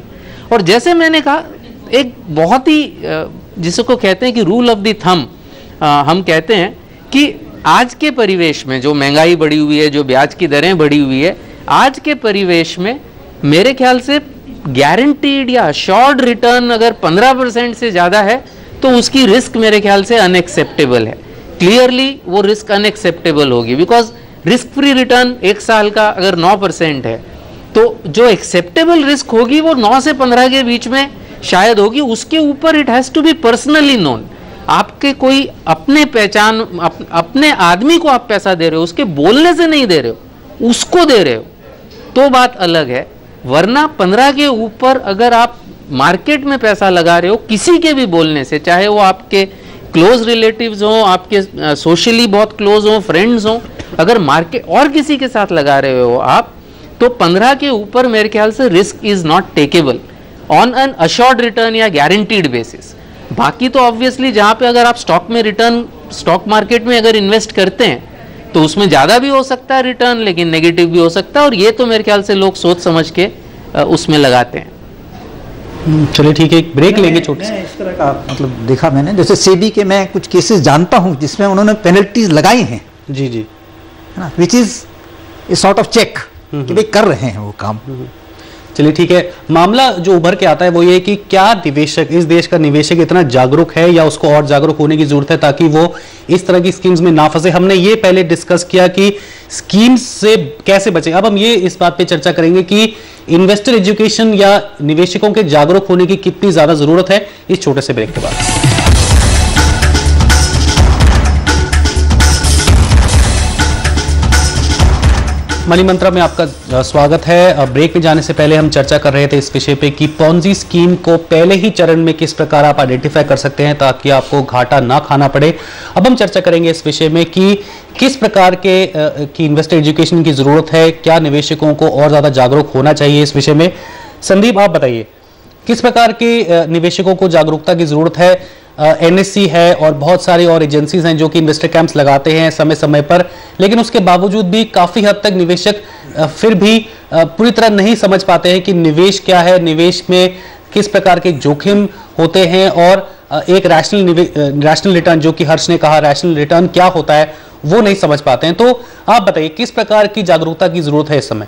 और जैसे मैंने कहा, एक बहुत ही जिसको कहते हैं कि रूल ऑफ द थंब, हम कहते हैं कि आज के परिवेश में जो महंगाई बढ़ी हुई है, जो ब्याज की दरें बढ़ी हुई है, आज के परिवेश में मेरे ख्याल से गारंटीड या अश्योर्ड रिटर्न अगर 15% से ज़्यादा है तो उसकी रिस्क मेरे ख्याल से अनएक्सेप्टेबल है। क्लियरली वो रिस्क अनएक्सेप्टेबल होगी, बिकॉज रिस्क फ्री रिटर्न एक साल का अगर 9% है तो जो एक्सेप्टेबल रिस्क होगी वो 9 से 15 के बीच में शायद होगी। उसके ऊपर it has to be personally known. आपके कोई अपने पहचान, अपने आदमी को आप पैसा दे रहे हो, उसके बोलने से नहीं दे रहे हो, उसको दे रहे हो, तो बात अलग है। वरना 15 के ऊपर अगर आप मार्केट में पैसा लगा रहे हो किसी के भी बोलने से, चाहे वो आपके क्लोज रिलेटिव्स हों, आपके सोशली बहुत क्लोज हों, फ्रेंड्स हों, अगर मार्केट और किसी के साथ लगा रहे हो आप, तो 15 के ऊपर मेरे ख्याल से risk is not takeable on an assured return या गारंटीड बेसिस। बाकी तो ऑब्वियसली जहां पे अगर आप स्टॉक में रिटर्न, स्टॉक मार्केट में अगर इन्वेस्ट करते हैं तो उसमें ज़्यादा भी हो सकता है रिटर्न, लेकिन नेगेटिव भी हो सकता है, और ये तो मेरे ख्याल से लोग सोच समझ के उसमें लगाते हैं। चलिए ठीक है, एक ब्रेक लेंगे छोटे से। इस तरह का मतलब देखा मैंने, जैसे सेबी के मैं कुछ केसेस जानता हूं जिसमें उन्होंने पेनल्टीज लगाई हैं, जी जी, है ना, which is a sort of check कि भाई कर रहे हैं वो काम। चलिए ठीक है, मामला जो उभर के आता है वो ये कि क्या निवेशक, इस देश का निवेशक इतना जागरूक है या उसको और जागरूक होने की जरूरत है ताकि वो इस तरह की स्कीम्स में ना फंसे। हमने ये पहले डिस्कस किया कि स्कीम्स से कैसे बचें। अब हम ये इस बात पे चर्चा करेंगे कि इन्वेस्टर एजुकेशन या निवेशकों के जागरूक होने की कितनी ज्यादा जरूरत है, इस छोटे से ब्रेक के बाद। मनी मंत्रा में आपका स्वागत है। ब्रेक में जाने से पहले हम चर्चा कर रहे थे इस विषय पे कि पॉन्जी स्कीम को पहले ही चरण में किस प्रकार आप आइडेंटिफाई कर सकते हैं ताकि आपको घाटा ना खाना पड़े। अब हम चर्चा करेंगे इस विषय में कि किस प्रकार की इन्वेस्टर एजुकेशन की जरूरत है, क्या निवेशकों को और ज्यादा जागरूक होना चाहिए इस विषय में। संदीप, आप बताइए किस प्रकार के निवेशकों को जागरूकता की जरूरत है। एनएससी है और बहुत सारी और एजेंसीज हैं जो कि इन्वेस्टर कैंप्स लगाते हैं समय समय पर, लेकिन उसके बावजूद भी काफी हद तक निवेशक फिर भी पूरी तरह नहीं समझ पाते हैं कि निवेश क्या है, निवेश में किस प्रकार के जोखिम होते हैं और एक रैशनल रिटर्न, जो कि हर्ष ने कहा रैशनल रिटर्न क्या होता है, वो नहीं समझ पाते हैं। तो आप बताइए किस प्रकार की जागरूकता की जरूरत है इस समय।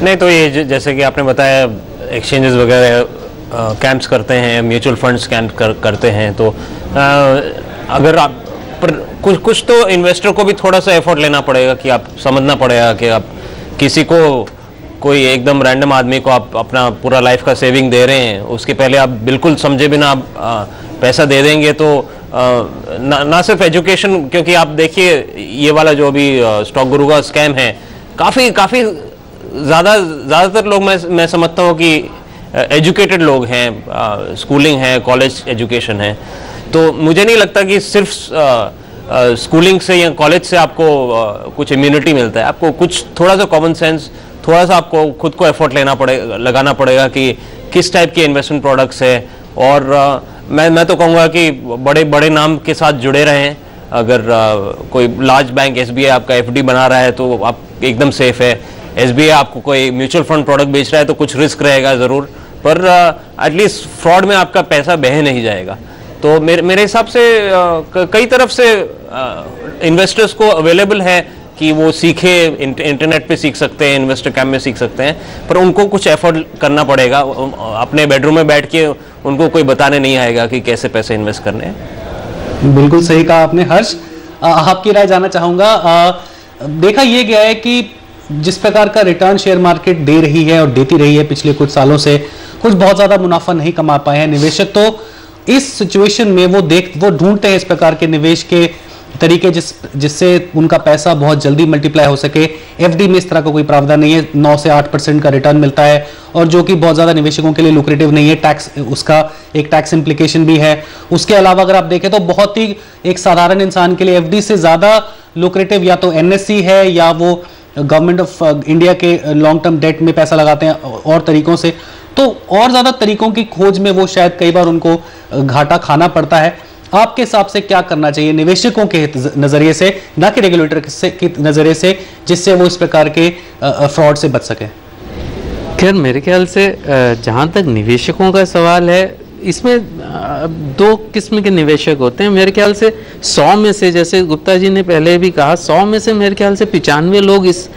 नहीं तो ये जैसे कि आपने बताया, एक्सचेंजेस वगैरह कैंप्स करते हैं, म्यूचुअल फंड्स कैंप करते हैं, तो अगर आप पर कुछ तो इन्वेस्टर को भी थोड़ा सा एफर्ट लेना पड़ेगा कि आप समझना पड़ेगा कि आप किसी को, कोई एकदम रैंडम आदमी को आप अपना पूरा लाइफ का सेविंग दे रहे हैं, उसके पहले आप बिल्कुल समझे बिना आप पैसा दे देंगे तो ना सिर्फ एजुकेशन, क्योंकि आप देखिए ये वाला जो अभी स्टॉक गुरु का स्कैम है, काफ़ी ज़्यादातर लोग मैं समझता हूँ कि एजुकेटेड लोग हैं, स्कूलिंग है, कॉलेज एजुकेशन है, तो मुझे नहीं लगता कि सिर्फ स्कूलिंग से या कॉलेज से आपको कुछ इम्यूनिटी मिलता है। आपको कुछ थोड़ा सा कॉमन सेंस, थोड़ा सा आपको खुद को एफर्ट लगाना पड़ेगा कि किस टाइप के इन्वेस्टमेंट प्रोडक्ट्स है। और मैं तो कहूँगा कि बड़े बड़े नाम के साथ जुड़े रहें। अगर कोई लार्ज बैंक एसबीआई आपका एफडी बना रहा है तो आप एकदम सेफ है। एसबीआई आपको कोई म्यूचुअल फंड प्रोडक्ट बेच रहा है तो कुछ रिस्क रहेगा ज़रूर, पर एटलीस्ट फ्रॉड में आपका पैसा बह नहीं जाएगा। तो मेरे हिसाब से कई तरफ से इन्वेस्टर्स को अवेलेबल है कि वो सीखे, इंटरनेट पे सीख सकते हैं, इन्वेस्टर कैंप में सीख सकते हैं, पर उनको कुछ एफर्ट करना पड़ेगा। अपने बेडरूम में बैठ के उनको कोई बताने नहीं आएगा कि कैसे पैसे इन्वेस्ट करने हैं। बिल्कुल सही कहा आपने। हर्ष, आपकी राय जानना चाहूँगा। देखा ये गया है कि जिस प्रकार का रिटर्न शेयर मार्केट दे रही है और देती रही है पिछले कुछ सालों से, कुछ बहुत ज़्यादा मुनाफा नहीं कमा पाए हैं निवेशक। तो इस सिचुएशन में वो ढूंढते हैं इस प्रकार के निवेश के तरीके जिससे उनका पैसा बहुत जल्दी मल्टीप्लाई हो सके। एफडी में इस तरह का कोई प्रावधान नहीं है, 9 से 8% का रिटर्न मिलता है और जो कि बहुत ज़्यादा निवेशकों के लिए लुक्रेटिव नहीं है। टैक्स, उसका एक टैक्स इंप्लीकेशन भी है। उसके अलावा अगर आप देखें तो बहुत ही एक साधारण इंसान के लिए एफडी से ज़्यादा लुक्रेटिव या तो एनएससी है या वो गवर्नमेंट ऑफ इंडिया के लॉन्ग टर्म डेट में पैसा लगाते हैं और तरीकों से, तो और ज़्यादा तरीकों की खोज में वो शायद कई बार उनको घाटा खाना पड़ता है। आपके हिसाब से क्या करना चाहिए निवेशकों के नजरिए से, ना कि रेगुलेटर के नजरिए से, जिससे वो इस प्रकार के फ्रॉड से बच सके? खैर मेरे ख्याल से जहाँ तक निवेशकों का सवाल है, इसमें दो किस्म के निवेशक होते हैं मेरे ख्याल से। 100 में से, जैसे गुप्ता जी ने पहले भी कहा, 100 में से मेरे ख्याल से 95 लोग इस,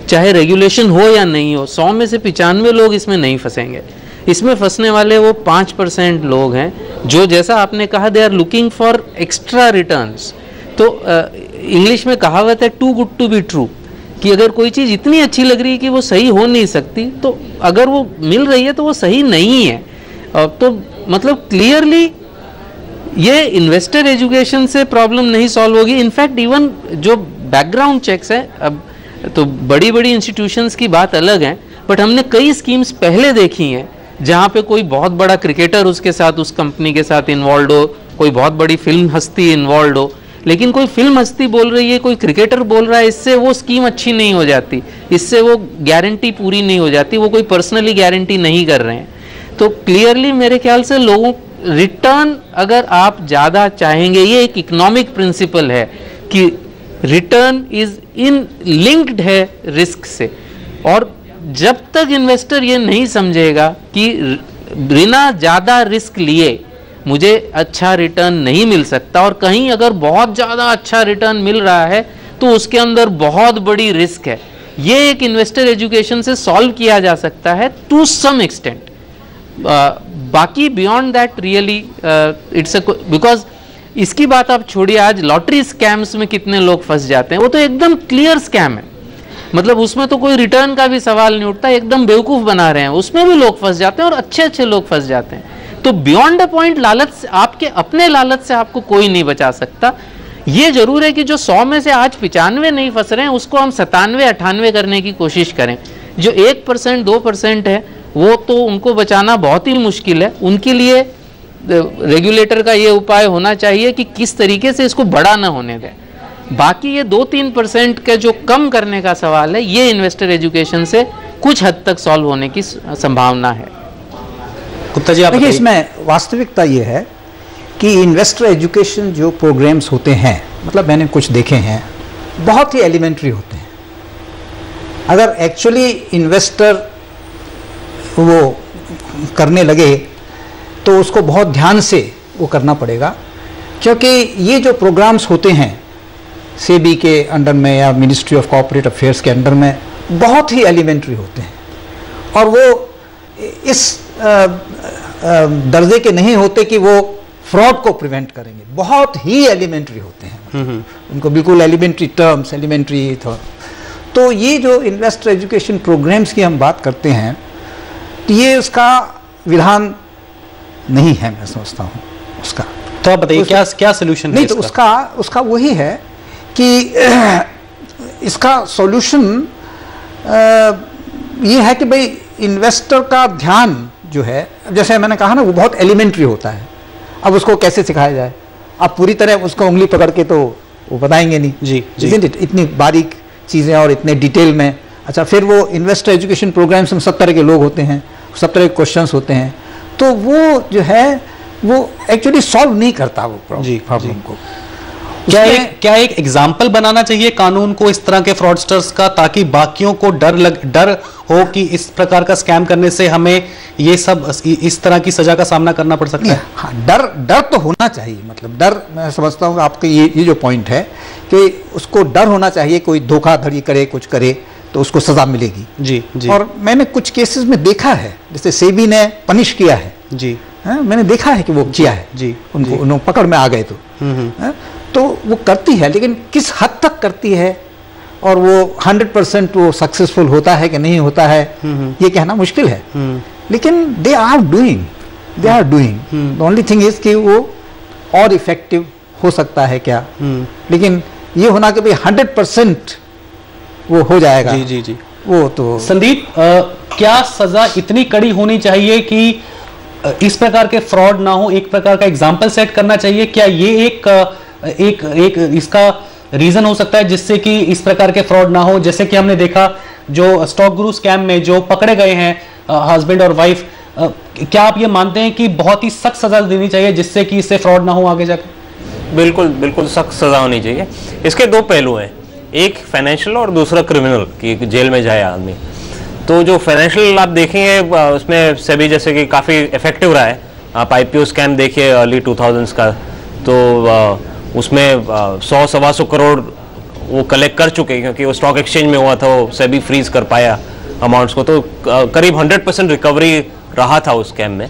चाहे रेगुलेशन हो या नहीं हो, 100 में से 95 लोग इसमें नहीं फंसेंगे। इसमें फंसने वाले वो 5% लोग हैं जो, जैसा आपने कहा, they are looking for extra returns. तो इंग्लिश में कहावत है too good to be true, कि अगर कोई चीज़ इतनी अच्छी लग रही है कि वो सही हो नहीं सकती, तो अगर वो मिल रही है तो वो सही नहीं है। तो मतलब क्लियरली ये इन्वेस्टर एजुकेशन से प्रॉब्लम नहीं सॉल्व होगी। इनफैक्ट इवन जो बैकग्राउंड चेक्स है, अब तो बड़ी बड़ी इंस्टीट्यूशंस की बात अलग है, बट हमने कई स्कीम्स पहले देखी हैं जहाँ पे कोई बहुत बड़ा क्रिकेटर उसके साथ, उस कंपनी के साथ इन्वॉल्व हो, कोई बहुत बड़ी फिल्म हस्ती इन्वॉल्व हो, लेकिन कोई फिल्म हस्ती बोल रही है, कोई क्रिकेटर बोल रहा है, इससे वो स्कीम अच्छी नहीं हो जाती, इससे वो गारंटी पूरी नहीं हो जाती, वो कोई पर्सनली गारंटी नहीं कर रहे हैं। तो क्लियरली मेरे ख्याल से लोगों, रिटर्न अगर आप ज़्यादा चाहेंगे, ये एक इकोनॉमिक प्रिंसिपल है कि रिटर्न इज इन लिंक्ड है रिस्क से, और जब तक इन्वेस्टर ये नहीं समझेगा कि बिना ज़्यादा रिस्क लिए मुझे अच्छा रिटर्न नहीं मिल सकता, और कहीं अगर बहुत ज़्यादा अच्छा रिटर्न मिल रहा है तो उसके अंदर बहुत बड़ी रिस्क है, ये एक इन्वेस्टर एजुकेशन से सॉल्व किया जा सकता है टू सम एक्सटेंट। बाकी beyond that really it's a, because इसकी बात आप छोड़िए, आज लॉटरी स्कैम्स में कितने लोग फंस जाते हैं, वो तो एकदम क्लियर स्कैम है, मतलब उसमें तो कोई रिटर्न का भी सवाल नहीं उठता, एकदम बेवकूफ़ बना रहे हैं, उसमें भी लोग फंस जाते हैं और अच्छे अच्छे लोग फंस जाते हैं। तो बियॉन्ड अ पॉइंट लालच, आपके अपने लालच से आपको कोई नहीं बचा सकता। ये जरूर है कि जो 100 में से आज 95 नहीं फंस रहे हैं, उसको हम 97-98 करने की कोशिश करें। जो 1% 2% है, वो तो उनको बचाना बहुत ही मुश्किल है। उनके लिए रेगुलेटर का ये उपाय होना चाहिए कि किस तरीके से इसको बड़ा ना होने दें। बाकी ये 2-3% के जो कम करने का सवाल है, ये इन्वेस्टर एजुकेशन से कुछ हद तक सॉल्व होने की संभावना है। गुप्ता जी आप देखिए, इसमें वास्तविकता ये है कि इन्वेस्टर एजुकेशन जो प्रोग्राम्स होते हैं, मतलब मैंने कुछ देखे हैं, बहुत ही एलिमेंट्री होते हैं। अगर एक्चुअली इन्वेस्टर वो करने लगे तो उसको बहुत ध्यान से वो करना पड़ेगा, क्योंकि ये जो प्रोग्राम्स होते हैं सेबी के अंडर में या मिनिस्ट्री ऑफ कॉर्पोरेट अफेयर्स के अंडर में, बहुत ही एलिमेंट्री होते हैं, और वो इस दर्जे के नहीं होते कि वो फ्रॉड को प्रिवेंट करेंगे, बहुत ही एलिमेंट्री होते हैं, उनको बिल्कुल एलिमेंट्री टर्म्स, एलिमेंट्री तो ये जो इन्वेस्टर एजुकेशन प्रोग्राम्स की हम बात करते हैं, तो ये उसका विधान नहीं है, मैं समझता हूँ उसका। तो आप बताइए क्या क्या सोल्यूशन नहीं, तो उसका वही है कि इसका सॉल्यूशन ये है कि भाई इन्वेस्टर का ध्यान जो है, जैसे मैंने कहा ना, वो बहुत एलिमेंट्री होता है। अब उसको कैसे सिखाया जाए? आप पूरी तरह उसको उंगली पकड़ के तो वो बताएंगे नहीं जी, इतनी बारीक चीज़ें और इतने डिटेल में। अच्छा, फिर वो इन्वेस्टर एजुकेशन प्रोग्राम्स में सब तरह के लोग होते हैं, सब तरह के क्वेश्चंस होते हैं, तो वो जो है वो एक्चुअली सॉल्व नहीं करता वो प्रॉब्लम को। क्या एक एग्जाम्पल बनाना चाहिए कानून को इस तरह के फ्रॉडस्टर्स का, ताकि बाकियों को डर हो कि इस प्रकार का स्कैम करने से हमें ये सब इस तरह की सजा का सामना करना पड़ सकता है? हाँ, डर तो होना चाहिए। मतलब डर, मैं समझता हूँ आपके ये जो पॉइंट है कि उसको डर होना चाहिए, कोई धोखाधड़ी करे, कुछ करे तो उसको सजा मिलेगी। जी। और मैंने कुछ केसेस में देखा है, जैसे सेबी ने पनिश किया है जी, मैंने देखा है कि वो किया है जी, उनको उन्होंने पकड़ में आ गए तो वो करती है, लेकिन किस हद तक करती है और वो 100% वो सक्सेसफुल होता है कि नहीं होता है, ये कहना मुश्किल है। लेकिन they are doing the only thing is कि वो और इफेक्टिव हो सकता है क्या, लेकिन ये होना कि भाई 100% वो हो जाएगा, जी जी जी, वो तो। संदीप, क्या सजा इतनी कड़ी होनी चाहिए कि इस प्रकार के फ्रॉड ना हो? एक प्रकार का एग्जाम्पल सेट करना चाहिए क्या? ये एक इसका रीजन हो सकता है जिससे कि इस प्रकार के फ्रॉड ना हो? जैसे कि हमने देखा जो स्टॉक गुरु स्कैम में जो पकड़े गए हैं हस्बैंड और वाइफ, क्या आप ये मानते हैं कि बहुत ही सख्त सजा देनी चाहिए जिससे कि इससे फ्रॉड ना हो आगे जाकर? बिल्कुल बिल्कुल सख्त सजा होनी चाहिए। इसके दो पहलू हैं, एक फाइनेंशियल और दूसरा क्रिमिनल, कि जेल में जाए आदमी। तो जो फाइनेंशियल आप देखेंगे उसमें सेबी जैसे कि काफ़ी इफेक्टिव रहा है। आप IPO स्कैम देखिए अर्ली 2000s का, तो उसमें 100-125 करोड़ वो कलेक्ट कर चुके, क्योंकि वो स्टॉक एक्सचेंज में हुआ था, वो सेबी फ्रीज कर पाया अमाउंट्स को। तो करीब 100% रिकवरी रहा था उस स्कैम में।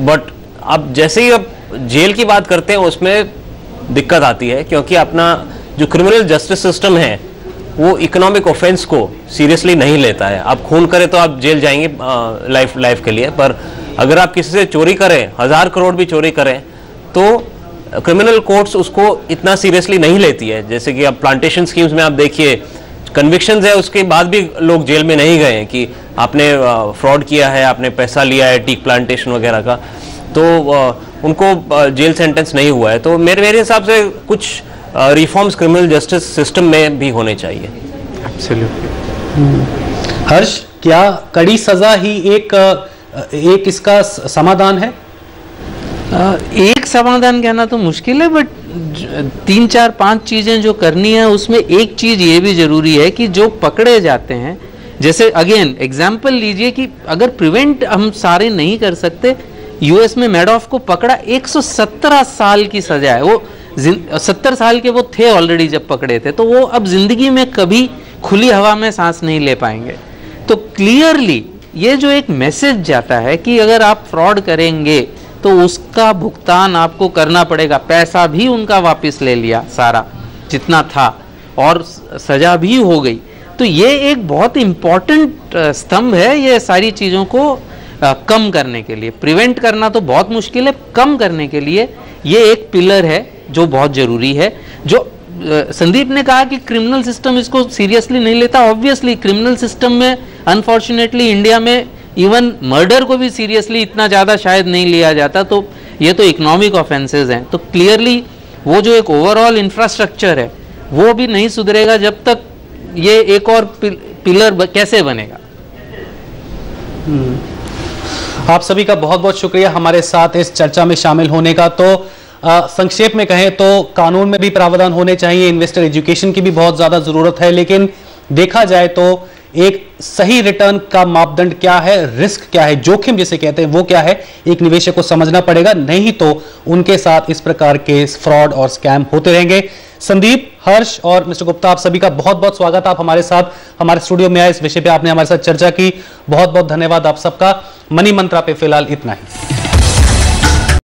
बट अब जैसे ही अब जेल की बात करते हैं उसमें दिक्कत आती है, क्योंकि अपना जो क्रिमिनल जस्टिस सिस्टम है वो इकोनॉमिक ऑफेंस को सीरियसली नहीं लेता है। आप खून करें तो आप जेल जाएंगे लाइफ के लिए, पर अगर आप किसी से चोरी करें, 1000 करोड़ भी चोरी करें, तो क्रिमिनल कोर्ट्स उसको इतना सीरियसली नहीं लेती है। जैसे कि अब प्लांटेशन स्कीम्स में आप देखिए, कन्विक्शंस है उसके बाद भी लोग जेल में नहीं गए कि आपने फ्रॉड किया है, आपने पैसा लिया है टीक प्लांटेशन वगैरह का, तो उनको जेल सेंटेंस नहीं हुआ है। तो मेरे हिसाब से कुछ रिफॉर्म्स क्रिमिनल जस्टिस सिस्टम में भी होने चाहिए। एब्सोल्युटली। हर्ष, क्या कड़ी सजा ही एक इसका समाधान है? एक समाधान कहना तो मुश्किल है, बट 3-4-5 चीजें जो करनी है उसमें एक चीज ये भी जरूरी है कि जो पकड़े जाते हैं, जैसे अगेन एग्जाम्पल लीजिए कि अगर प्रिवेंट हम सारे नहीं कर सकते, यूएस में मैडॉफ को पकड़ा, 117 साल की सजा है। वो 70 साल के वो थे ऑलरेडी जब पकड़े थे, तो वो अब जिंदगी में कभी खुली हवा में सांस नहीं ले पाएंगे। तो क्लियरली ये जो एक मैसेज जाता है कि अगर आप फ्रॉड करेंगे तो उसका भुगतान आपको करना पड़ेगा। पैसा भी उनका वापस ले लिया सारा जितना था, और सजा भी हो गई। तो ये एक बहुत इम्पॉर्टेंट स्तंभ है ये सारी चीज़ों को कम करने के लिए। प्रिवेंट करना तो बहुत मुश्किल है, कम करने के लिए ये एक पिलर है जो बहुत ज़रूरी है। जो संदीप ने कहा कि क्रिमिनल सिस्टम इसको सीरियसली नहीं लेता, ऑब्वियसली क्रिमिनल सिस्टम में अनफॉर्चुनेटली इंडिया में इवन मर्डर को भी सीरियसली इतना ज़्यादा शायद नहीं लिया जाता। तो ये तो इकोनॉमिक ऑफेंसेस हैं। तो क्लियरली वो जो एक ओवरऑल इंफ्रास्ट्रक्चर है वो भी नहीं सुधरेगा जब तक ये एक और पिलर कैसे बनेगा। आप सभी का बहुत बहुत शुक्रिया हमारे साथ इस चर्चा में शामिल होने का। तो संक्षेप में कहें तो कानून में भी प्रावधान होने चाहिए, इन्वेस्टर एजुकेशन की भी बहुत ज़्यादा ज़रूरत है, लेकिन देखा जाए तो एक सही रिटर्न का मापदंड क्या है, रिस्क क्या है, जोखिम जिसे कहते हैं वो क्या है, एक निवेशक को समझना पड़ेगा, नहीं तो उनके साथ इस प्रकार के फ्रॉड और स्कैम होते रहेंगे। संदीप, हर्ष और मिस्टर गुप्ता, आप सभी का बहुत बहुत स्वागत। आप हमारे साथ हमारे स्टूडियो में आए, इस विषय पे आपने हमारे साथ चर्चा की, बहुत बहुत धन्यवाद आप सबका। मनी मंत्रा पे फिलहाल इतना ही।